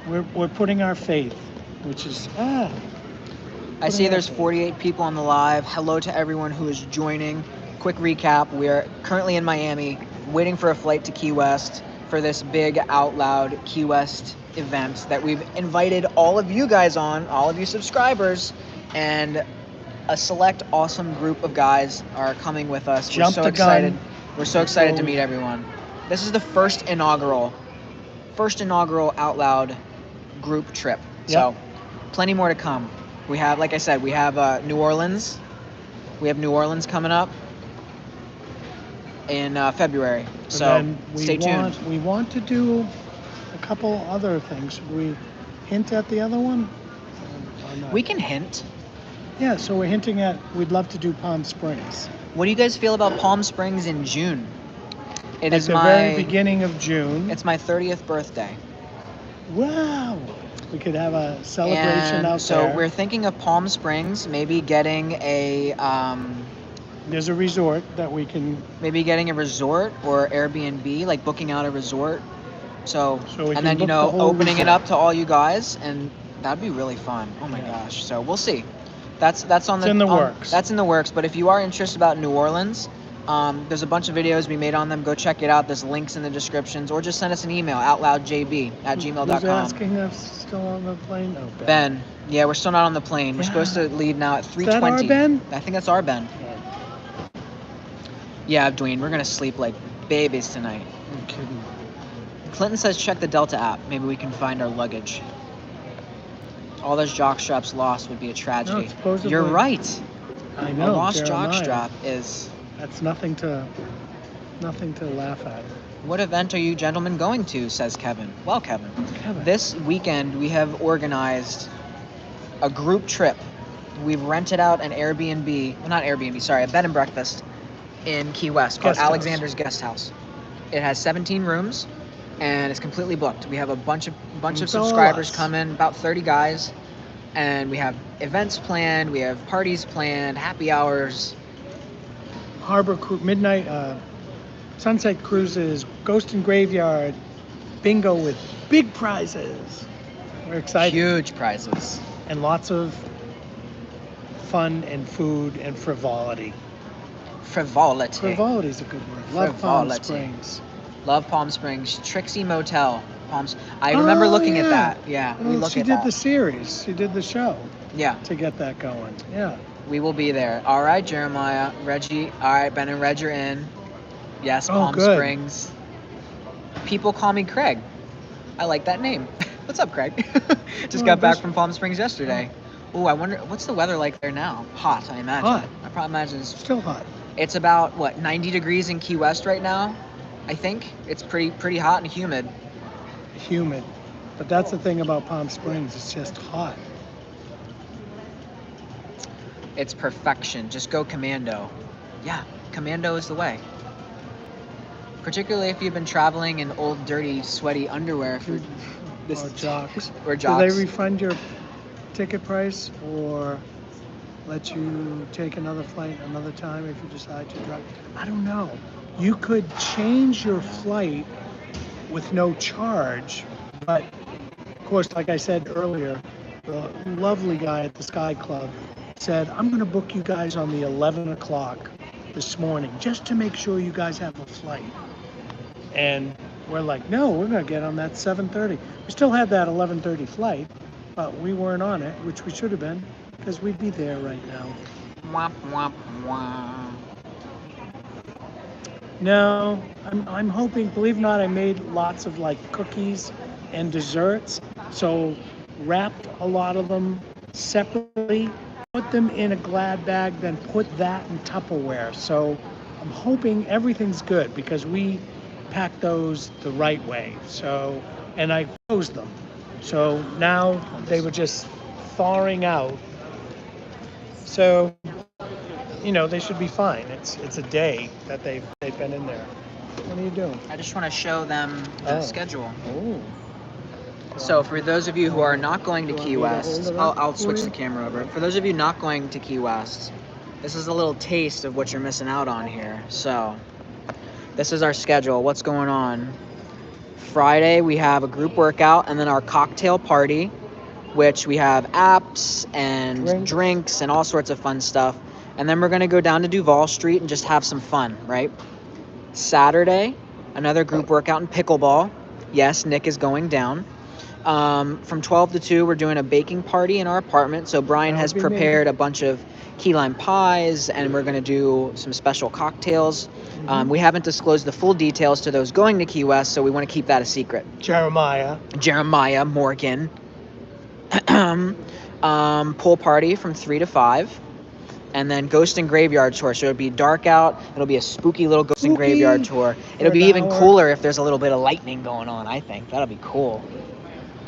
we're putting our faith, which is I see there's 48 people on the live. Hello to everyone who is joining. Quick recap, we're currently in Miami, waiting for a flight to Key West for this big Out Loud Key West event that we've invited all of you guys on, all of you subscribers, and a select awesome group of guys are coming with us. Jump We're so the excited. gun. We're so excited to meet everyone. This is the first inaugural Out Loud group trip. So, plenty more to come. We have, like I said, we have New Orleans. We have New Orleans coming up in February. So stay tuned. We want to do a couple other things. Should we hint at the other one? Or not? We can hint. Yeah, so we're hinting at we'd love to do Palm Springs. What do you guys feel about Palm Springs in June? It is the very beginning of June. It's my 30th birthday. Wow. We could have a celebration out so there. we're thinking of Palm Springs, maybe getting a There's a resort that we can. maybe getting a resort or Airbnb, like booking out a resort. So we and can then book the whole opening it resort. up to all you guys, and that'd be really fun. Oh my gosh! So we'll see. That's on It's in the works. That's in the works. But if you are interested about New Orleans, there's a bunch of videos we made on them. Go check it out. There's links in the descriptions, or just send us an email, outloudjb@gmail.com. Who's asking us still on the plane? Oh, Ben. Yeah, we're still not on the plane. We're Yeah. supposed to leave now at 3:20. Is that our Ben? I think that's our Ben. Yeah, Dwayne, we're gonna sleep like babies tonight. I'm kidding. Clinton says check the Delta app. Maybe we can find our luggage. All those jock straps lost would be a tragedy. No, supposedly- You're right. I A know. lost jock Jeremiah. strap is. That's nothing to laugh at. What event are you gentlemen going to? Says Kevin. Well, Kevin, this weekend we have organized a group trip. We've rented out an Airbnb, well, not Airbnb, sorry, a bed and breakfast in Key West called Guest house. Alexander's Guest House. It has 17 rooms and it's completely booked. We have a bunch of It's all subscribers us. come in, about 30 guys, and we have events planned, we have parties planned, happy hours. Harbor midnight sunset cruises, ghost and graveyard, bingo with big prizes. We're excited. Huge prizes. And lots of fun and food and frivolity. Frivolity. Frivolity is a good word. Love Palm Frivolity. Springs. Love Palm Springs. Trixie Motel. I remember looking at that. Yeah, we looked She at did that. the series. She did the show Yeah, to get that going. Yeah. we will be there. All right, Jeremiah, Reggie. All right, Ben and Reg are in. Yes, Oh, Palm good. Springs. People call me Craig. I like that name. What's up, Craig? Just Well, got back this- from Palm Springs yesterday. Oh, I wonder what's the weather like there now. Hot, I imagine. Hot. I probably imagine Still hot. it's about 90 degrees in Key West right now. I think it's pretty hot and humid. Humid. But that's the thing about Palm Springs. It's just hot. It's perfection. Just go commando. Yeah, commando is the way. Particularly if you've been traveling in old, dirty, sweaty underwear for this Or jocks. or Do jocks. they refund your ticket price or let you take another flight another time if you decide to drive? I don't know. You could change your flight with no charge, but of course, like I said earlier, the lovely guy at the Sky Club said, I'm going to book you guys on the 11 o'clock this morning just to make sure you guys have a flight. And we're like, no, we're going to get on that 7:30. We still had that 11:30 flight, but we weren't on it, which we should have been, because we'd be there right now. Womp, womp, womp. No, I'm hoping, believe it or not, I made lots of like cookies and desserts. So wrapped a lot of them separately, put them in a Glad bag, then put that in Tupperware. So I'm hoping everything's good because we packed those the right way. So, and I froze them. So now they were just thawing out. So, they should be fine. It's a day that they've been in there. What are you doing? I just want to show them the Oh. schedule. Oh. So for those of you who are not going to Do you Key want me to hold West, it I'll, up I'll for switch you? the camera over. For those of you not going to Key West, this is a little taste of what you're missing out on here. So this is our schedule. What's going on? Friday, we have a group workout and then our cocktail party, which we have apps and drinks and all sorts of fun stuff. And then we're going to go down to Duval Street and just have some fun, right? Saturday, another group workout in pickleball. Yes, Nick is going down. From 12 to 2, we're doing a baking party in our apartment. So Brian That has would be me. prepared a bunch of key lime pies, and we're going to do some special cocktails. We haven't disclosed the full details to those going to Key West, so we want to keep that a secret. Jeremiah. Jeremiah Morgan. Pool party from 3 to 5. And then Ghost and Graveyard Tour. So it'll be dark out. It'll be a spooky little Ghost and Graveyard Tour. It'll be even cooler if there's a little bit of lightning going on, I think. That'll be cool.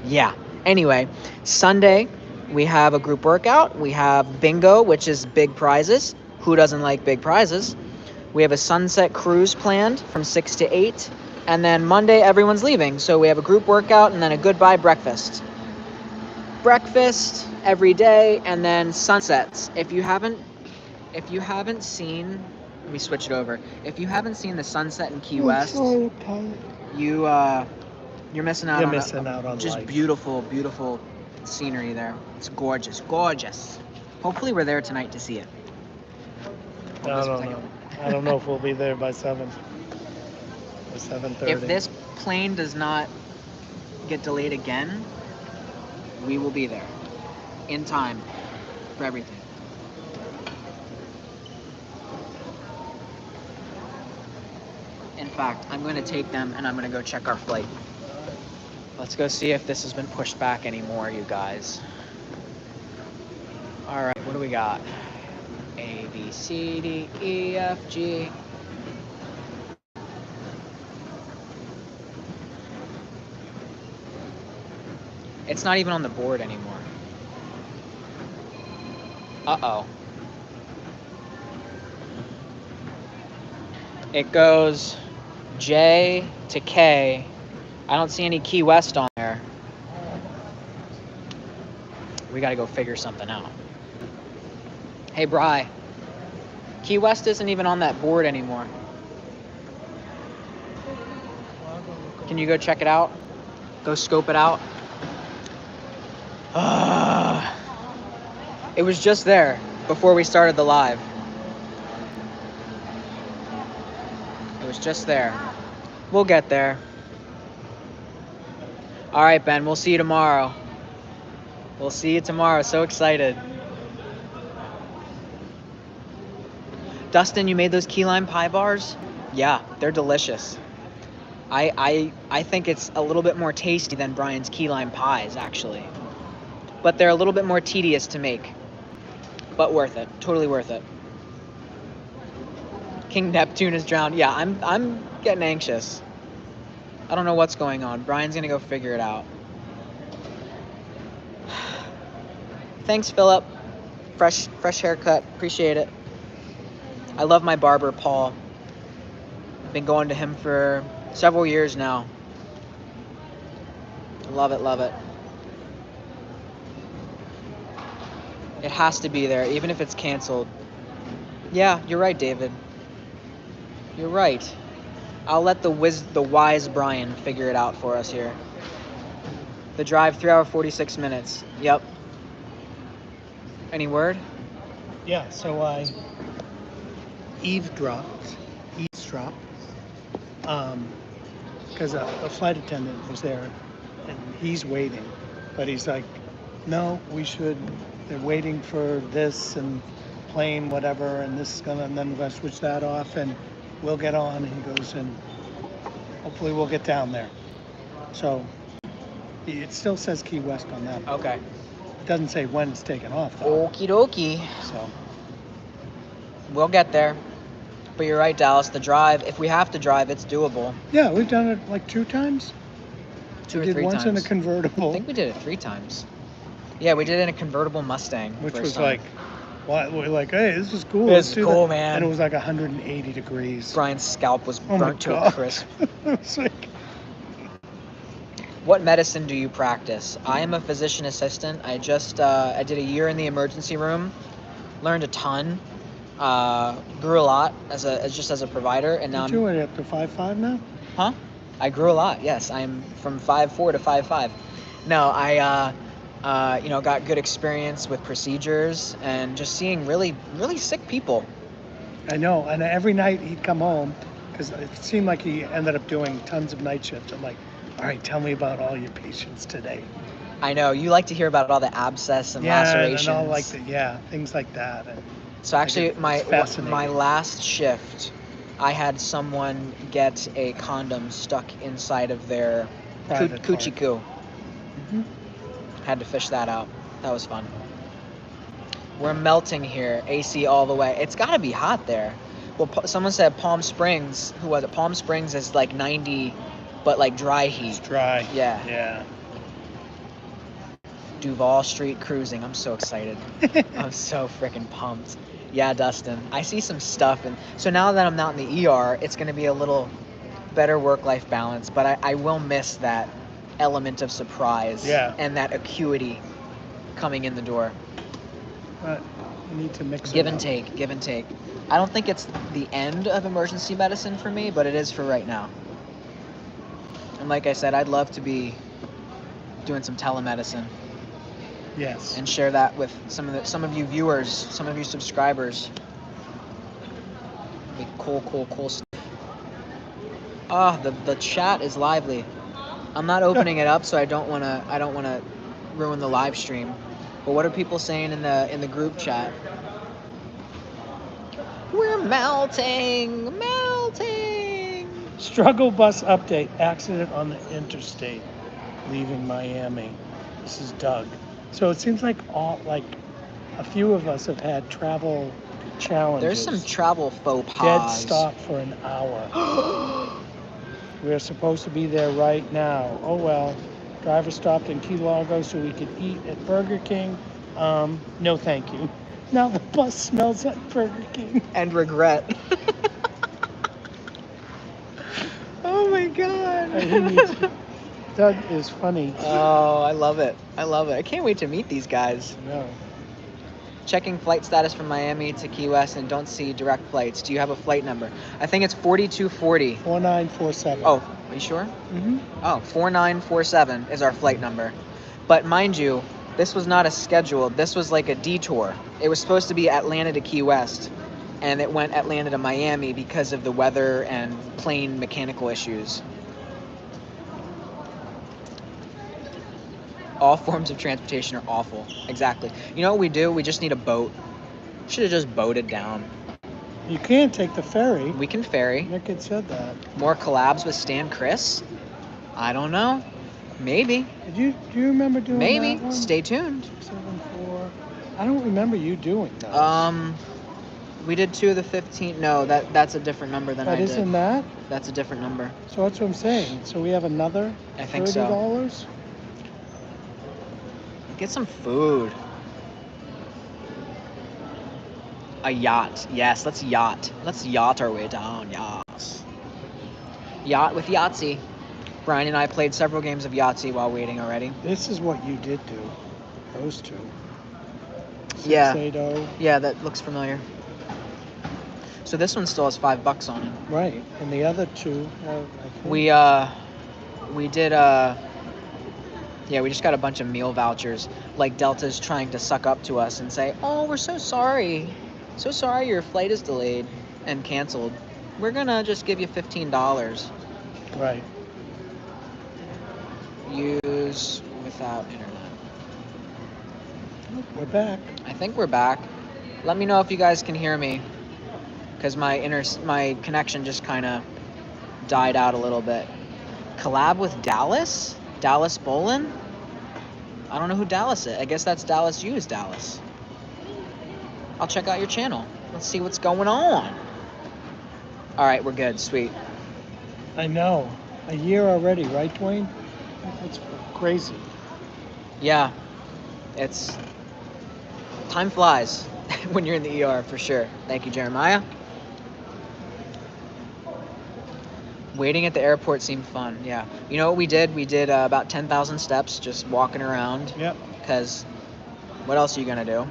Yeah. Anyway, Sunday, we have a group workout. We have bingo, which is big prizes. Who doesn't like big prizes? We have a sunset cruise planned from 6 to 8. And then Monday, everyone's leaving. So we have a group workout and then a goodbye breakfast. Breakfast every day, and then sunsets. If you haven't seen, let me switch it over. If you haven't seen the sunset in Key West, you're missing out on just life. beautiful scenery there. It's gorgeous. Hopefully we're there tonight to see it. I don't know. I don't know if we'll be there by 7 or 7:30. If this plane does not get delayed again, we will be there in time for everything. In fact, I'm going to take them and I'm going to go check our flight. Let's go see if this has been pushed back anymore, you guys. All right, what do we got? A, B, C, D, E, F, G. It's not even on the board anymore. Uh-oh. It goes J to K. I don't see any Key West on there. We gotta go figure something out. Hey, Bri. Key West isn't even on that board anymore. Can you go check it out? Go scope it out? It was just there before we started the live. It was just there. We'll get there. All right, Ben, we'll see you tomorrow. We'll see you tomorrow. So excited. Dustin, you made those key lime pie bars? Yeah, they're delicious. I think it's a little bit more tasty than Brian's key lime pies, actually. But they're a little bit more tedious to make. But worth it. Totally worth it. King Neptune is drowned. Yeah, I'm getting anxious. I don't know what's going on. Brian's gonna go figure it out. Thanks, Philip. Fresh haircut. Appreciate it. I love my barber, Paul. I've been going to him for several years now. Love it. It has to be there, even if it's canceled. Yeah, you're right, David. You're right. I'll let the wise Brian figure it out for us here. The drive, 3 hour, 46 minutes. Yep. Any word? Yeah, so I eavesdropped, because a flight attendant was there, and he's waiting, but he's like, no, they're waiting for this and plane, whatever, and this is gonna, and then we're gonna switch that off, and we'll get on. He goes, and hopefully we'll get down there. So it still says Key West on that. Okay. It doesn't say when it's taken off, though. Okie dokie. So We'll get there. But you're right, Dallas. The drive, if we have to drive, it's doable. yeah, we've done it like 2 times. Two We or did three once times. in a I convertible, think we did it 3 times. Yeah, we did it in a convertible Mustang. which first was time. like, well, we're like, hey, this is cool. This let's is do cool, that. man. And it was like 180 degrees. Brian's scalp was Oh my burnt to a God. crisp. It's like, What medicine do you practice? I am a physician assistant. I just I did a year in the emergency room, learned a ton, grew a lot as a provider, and now you're doing it up to 5'5" now? huh? I grew a lot. Yes, I'm from 5'4" to 5'5". No, I got good experience with procedures and just seeing really really sick people. I know. And every night he'd come home, because it seemed like he ended up doing tons of night shifts. I'm like, all right, tell me about all your patients today. I know you like to hear about all the abscess and Yeah, lacerations. and all like things like that. And So actually, it's fascinating. my last shift, I had someone get a condom stuck inside of their Private part. coochie coo. Mhm. Had to fish that out. That was fun. We're melting here, AC all the way. It's got to be hot there. Well, someone said Palm Springs. Who was it? Palm Springs is like 90, but like dry It's heat. dry. Yeah. Yeah. Duval Street cruising. I'm so excited. I'm so freaking pumped. Yeah, Dustin. I see some stuff, and so now that I'm not in the ER, it's going to be a little better work-life balance. But I will miss that element of surprise Yeah. and that acuity coming in the door. But you need to mix Give it and up. take, give and take. I don't think it's the end of emergency medicine for me, but it is for right now. And like I said, I'd love to be doing some telemedicine Yes. and share that with some of you viewers, some of you subscribers. Be cool stuff. The chat is lively. I'm not opening it up, so I don't wanna ruin the live stream. But what are people saying in the group chat? We're melting. Struggle bus update. Accident on the interstate leaving Miami. This is Doug. So it seems like a few of us have had travel challenges. There's some travel faux Dead pas. stop for an hour. We're supposed to be there right now. Oh well. Driver stopped in Key Largo so we could eat at Burger King. No thank you. Now the bus smells like Burger King. And regret. Oh my god. Doug is funny. Oh, I love it. I can't wait to meet these guys. No. Checking flight status from Miami to Key West and don't see direct flights. Do you have a flight number? I think it's 4240. 4947. Oh, are you sure? Mm-hmm. Oh, 4947 is our flight number. But mind you, this was not a scheduled. This was like a detour. It was supposed to be Atlanta to Key West, and it went Atlanta to Miami because of the weather and plane mechanical issues. All forms of transportation are awful. Exactly. You know what we do? We just need a boat. Should have just boated down. You can't take the ferry. We can ferry. Nick had said that. More collabs with Stan Chris? I don't know. Maybe. Do you remember doing Maybe. that one? Stay tuned. 674. I don't remember you doing those. We did 2 of the 15. No, that's a different number than But I isn't did. that? That's a different number. So that's what I'm saying. So we have another I think $30? so. Get some food. A yacht. Yes, let's yacht. Let's yacht our way down. Yes. Yacht with Yahtzee. Brian and I played several games of Yahtzee while waiting already. This is what you did do. Those two. Yeah. 680. Yeah, that looks familiar. So this one still has $5 on it. Right. And the other two have, I think. We did we just got a bunch of meal vouchers. Like Delta's trying to suck up to us and say, "Oh, we're so sorry. So sorry your flight is delayed and canceled. We're gonna just give you $15. Right. Use without internet." We're back. I think we're back. Let me know if you guys can hear me. because my connection just kind of died out a little bit. Collab with Dallas? Dallas Bolin? I don't know who Dallas is. I guess that's Dallas U is Dallas. I'll check out your channel. Let's see what's going on. All right, we're good. Sweet. I know. A year already, right, Dwayne? That's crazy. Yeah. It's... Time flies when you're in the ER, for sure. Thank you, Jeremiah. Waiting at the airport seemed fun, yeah. You know what we did? We did about 10,000 steps just walking around. Yep. Because what else are you going to do?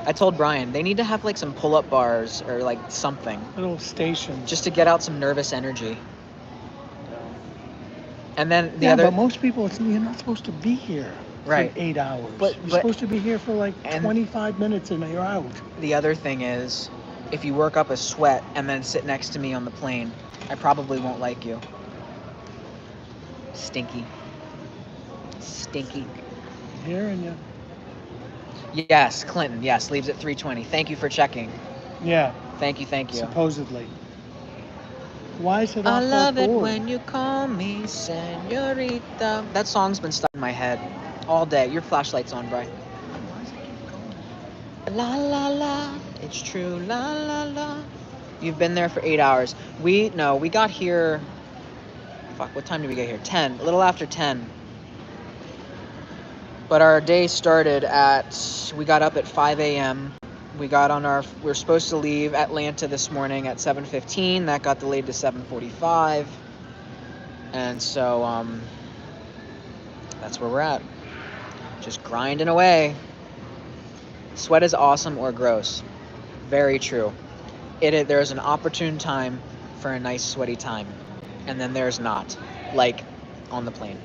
I told Brian, they need to have like some pull-up bars or like something. Little stations. Just to get out some nervous energy. And then the yeah, other... but most people, you're not supposed to be here right. for 8 hours. But you're supposed to be here for like 25 minutes and you're out. The other thing is, if you work up a sweat and then sit next to me on the plane, I probably won't like you. Stinky. Stinky. Hearing you. Yes, Clinton. Yes, leaves at 3:20. Thank you for checking. Yeah. Thank you. Supposedly. Why is it I off love that it board? when you call me señorita. That song's been stuck in my head all day. Your flashlight's on, Bri. La la la. It's true. La la la. You've been there for 8 hours. We got here. Fuck, what time did we get here? 10. A little after 10. But our day started at, we got up at 5 a.m. We were supposed to leave Atlanta this morning at 7:15. That got delayed to 7:45. And so, that's where we're at. Just grinding away. Sweat is awesome or gross. Very true. There's an opportune time for a nice sweaty time. And then there's not. Like, on the plane.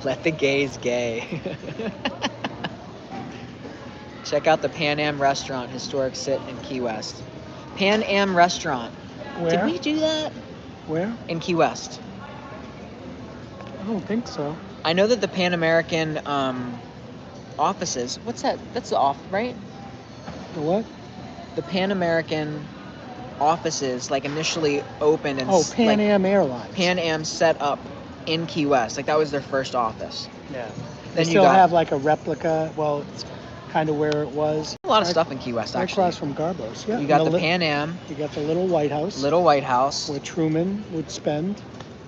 Let the gays gay. Check out the Pan Am Restaurant, historic sit in Key West. Pan Am Restaurant. Where? Did we do that? Where? In Key West. I don't think so. I know that the Pan American offices. What's that? That's the off, right? The what? The Pan American offices like initially opened and Pan Am Airlines. Pan Am set up in Key West. Like that was their first office. Yeah. Then They you still got have like a replica. Well, it's kind of where it was. a lot of stuff in Key West Right actually. across from Garbo's. Yeah. You got And the Pan Am, You got the little White House. Little White House. Where Truman would spend.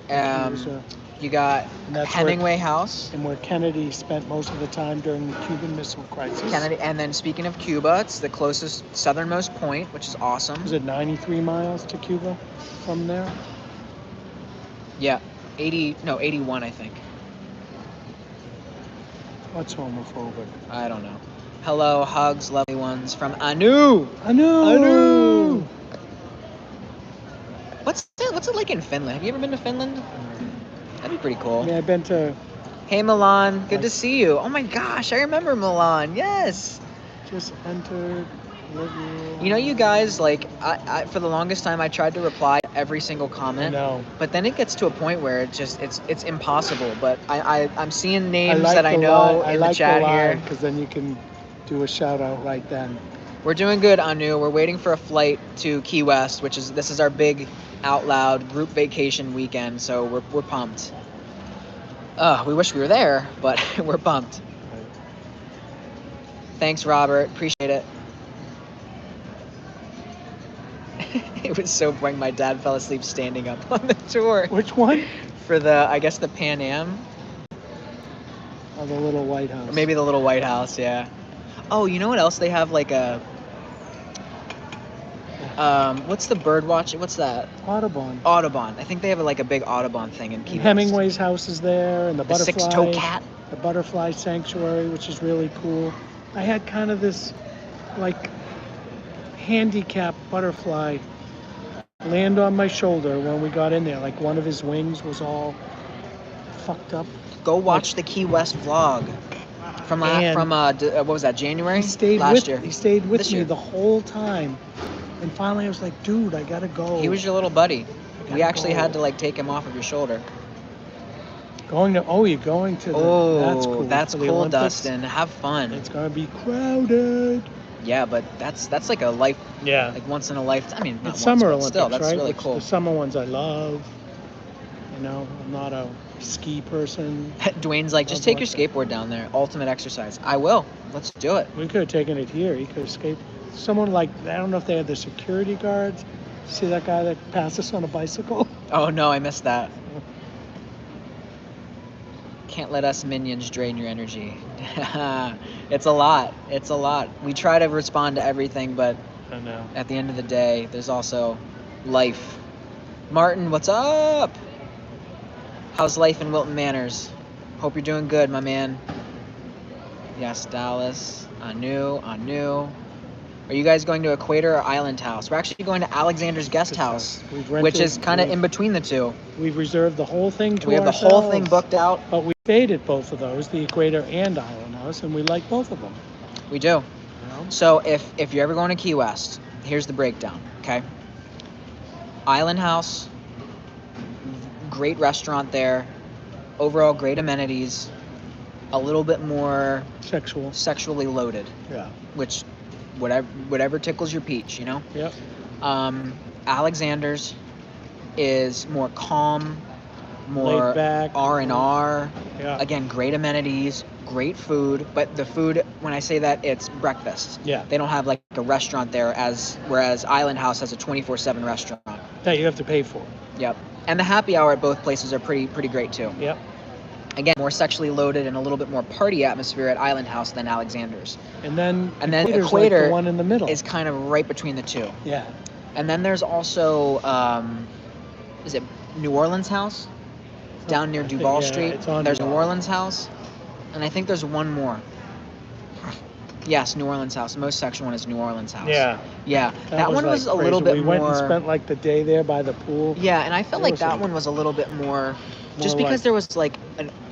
He was, You got and that's Hemingway House. And where Kennedy spent most of the time during the Cuban Missile Crisis. Kennedy, and then speaking of Cuba, it's the closest southernmost point, which is awesome. Was it 93 miles to Cuba from there? Yeah, 81, I think. What's homophobic? I don't know. Hello, hugs, lovely ones from Anu. Anu! What's it like in Finland? Have you ever been to Finland? That'd be pretty cool. I mean, I've been to... Hey, Milan. Good to Nice. see you. Oh my gosh, I remember Milan. Yes. Just entered... You know, you guys, like, I for the longest time, I tried to reply to every single I comment. know. But then it gets to a point where it's impossible. But I'm seeing names like that I the know li- in like the chat here. because then you can do a shout out right then. We're doing good, Anu. We're waiting for a flight to Key West, this is our big out loud group vacation weekend. So we're pumped. We wish we were there, but we're pumped. Thanks, Robert. Appreciate it. It was so boring. My dad fell asleep standing up on the tour. Which one? For I guess the Pan Am. Oh, the little White House. Or maybe the little White House, yeah. Oh, you know what else? They have like a... what's the bird watching? What's that? Audubon. Audubon. I think they have like a big Audubon thing in Key West. Hemingway's house is there, and the The butterfly. six-toe cat. The butterfly sanctuary, which is really cool. I had kind of this, like, handicapped butterfly land on my shoulder when we got in there. Like one of his wings was all fucked up. Go watch the Key West vlog from what was that, January? He stayed last year. with This me year. the whole time. And finally I was like, dude, I gotta go. He was your little buddy. I We gotta actually go. had to like take him off of your shoulder. You're going to the, that's That's cool. For the cool, Olympics. Dustin. Have fun. It's going to be crowded. Yeah, but that's like a life, Yeah. like once in a lifetime. I mean, not It's once, Summer but Olympics, still, that's right? really Which cool. The summer ones I love. You know, I'm not a ski person. Dwayne's like, just Love take your watching. skateboard down there. Ultimate exercise. I will. Let's do it. We could have taken it here. He could have escaped. Someone like, I don't know if they had the security guards. See that guy that passed us on a bicycle? Oh no, I missed that. Can't let us minions drain your energy. It's a lot. It's a lot. We try to respond to everything, but I know. at the end of the day, there's also life. Martin, what's up? How's life in Wilton Manors? Hope you're doing good, my man. Yes, Dallas. Anu. Are you guys going to Equator or Island House? We're actually going to Alexander's Guest House, We've which rented- is kind of we've- in between the two. We've reserved the whole thing to We have the ourselves. whole thing booked out. But we stayed at both of those, the Equator and Island House, and we like both of them. We do. You know? So if you're ever going to Key West, here's the breakdown, okay? Island House, great restaurant there, overall great amenities, a little bit more Sexual. sexually loaded, Yeah. which whatever tickles your peach, you know? Yep. Alexander's is more calm, more Laid back. R&R. Yeah. Again, great amenities, great food, but the food, when I say that, it's breakfast. Yeah. They don't have like a restaurant there, whereas Island House has a 24/7 restaurant. That you have to pay for. Yep. And the happy hour at both places are pretty great too. Yep. Again, more sexually loaded and a little bit more party atmosphere at Island House than Alexander's. And then Equator like the one in the middle. is kind of right between the two. Yeah. And then there's also, is it New Orleans House? Down near I think- Duval yeah, Street. it's on There's New Duval. Orleans House. And I think there's one more. Yes, New Orleans House. The most sexual one is New Orleans House. Yeah. Yeah. That one like was a little crazy. bit We more. went and spent like the day there by the pool. Yeah, and I felt It like was that like- one was a little bit more. Just More because like- there was like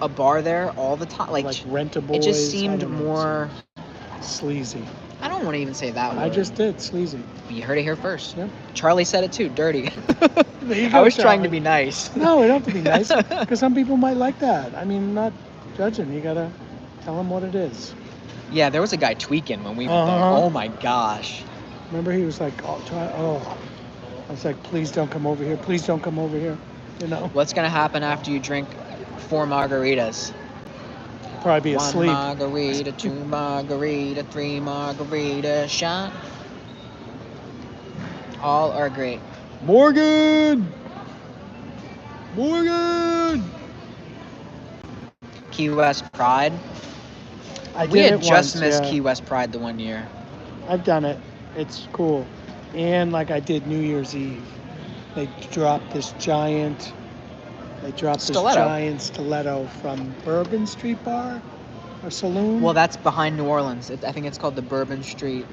a bar there all the time. Like, Rent-a-boys. it just I seemed don't know. more. Sleazy. I don't want to even say that word. I just did. Sleazy. You heard it here first. Yep. Charlie said it too. Dirty. There you I go, was trying to Charlie. be nice. No, we don't have to be nice. Because some people might like that. I mean, not judging. You got to tell them what it is. Yeah, there was a guy tweaking when we went there. Uh-huh. Oh my gosh. Remember, he was like, I was like, please don't come over here. Please don't come over here. You know, What's gonna happen after you drink 4 margaritas? probably be 1 asleep. margarita, 2 margarita, 3 margarita shot. All are great. Morgan! Key West Pride. I We did had it just once, missed yeah. Key West Pride the one year. I've done it. It's cool. And like I did New Year's Eve, they dropped this giant stiletto from Bourbon Street Bar or Saloon. Well, that's behind New Orleans. I think it's called the Bourbon Street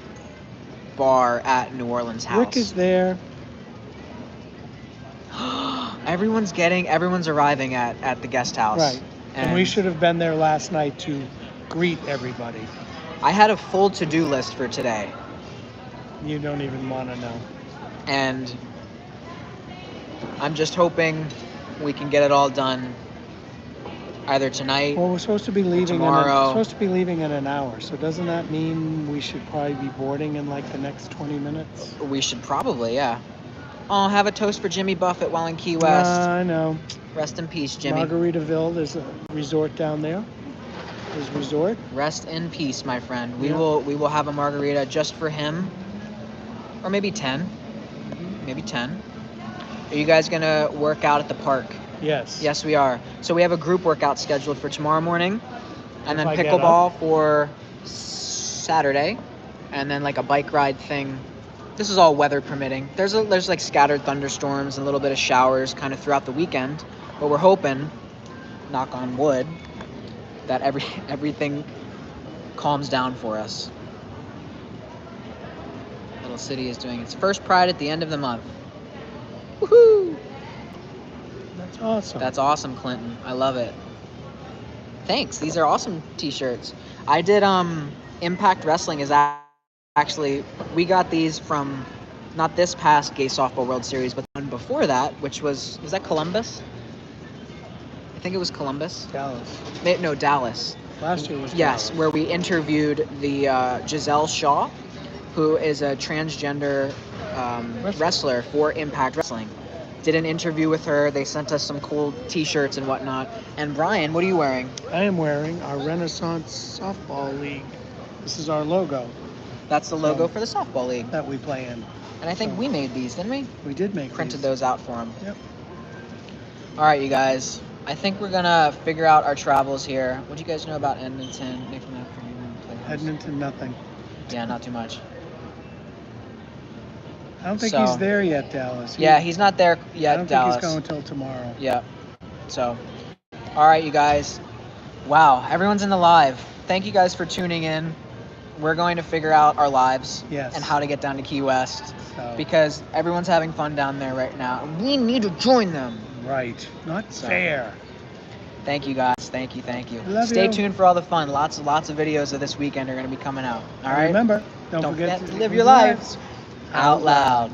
Bar at New Orleans House. Rick is there. Everyone's arriving at the guest house. Right. And we should have been there last night to greet everybody. I had a full to-do list for today, You don't even want to know. and I'm just hoping we can get it all done either tonight. Well, we're supposed to be leaving Tomorrow. in an hour. So doesn't that mean we should probably be boarding in like the next 20 minutes? We should probably, yeah. Oh, have a toast for Jimmy Buffett while in Key West. I know. Rest in peace, Jimmy. Margaritaville, there's a resort down there. His resort. Rest in peace, my friend. We Yeah. will have a margarita just for him, or maybe 10. Maybe 10. Are you guys gonna work out at the park? Yes. Yes, we are. So we have a group workout scheduled for tomorrow morning, and then If I get pickleball for Saturday, and then like a bike ride thing. This is all weather permitting. There's like scattered thunderstorms and a little bit of showers kind of throughout the weekend, but we're hoping, knock on wood, that everything calms down for us. Little City is doing its first Pride at the end of the month. Woohoo! That's awesome. That's awesome, Clinton. I love it. Thanks. These are awesome t-shirts. I did Impact Wrestling is actually, we got these from not this past Gay Softball World Series, but the one before that, which was that Columbus? I think it was Columbus. Dallas. No, Dallas. Last year was Yes, Dallas. where we interviewed the Giselle Shaw, who is a transgender wrestler for Impact Wrestling. Did an interview with her. They sent us some cool T-shirts and whatnot. And Brian, what are you wearing? I am wearing our Renaissance Softball League. This is our logo That's the logo for the softball league. that we play in. And I think we made these, didn't we? We did make Printed these. those out for them. Yep. All right, you guys. I think we're gonna figure out our travels here. What do you guys know about Edmonton? Nick from Playhouse? Edmonton, nothing. Yeah, not too much. I don't think So- he's there yet, Dallas. Yeah, he's not there yet, I don't Dallas. think he's going till tomorrow. Yeah. So, all right, you guys. Wow, everyone's in the live. Thank you guys for tuning in. We're going to figure out our lives Yes. and how to get down to Key West So, because everyone's having fun down there right now. And we need to join them. right. Not So- fair. Thank you guys. Thank you. Thank you. Love Stay you. tuned for all the fun. Lots of videos of this weekend are going to be coming out. All And right. Remember, don't Don't forget forget to to live your lives out loud.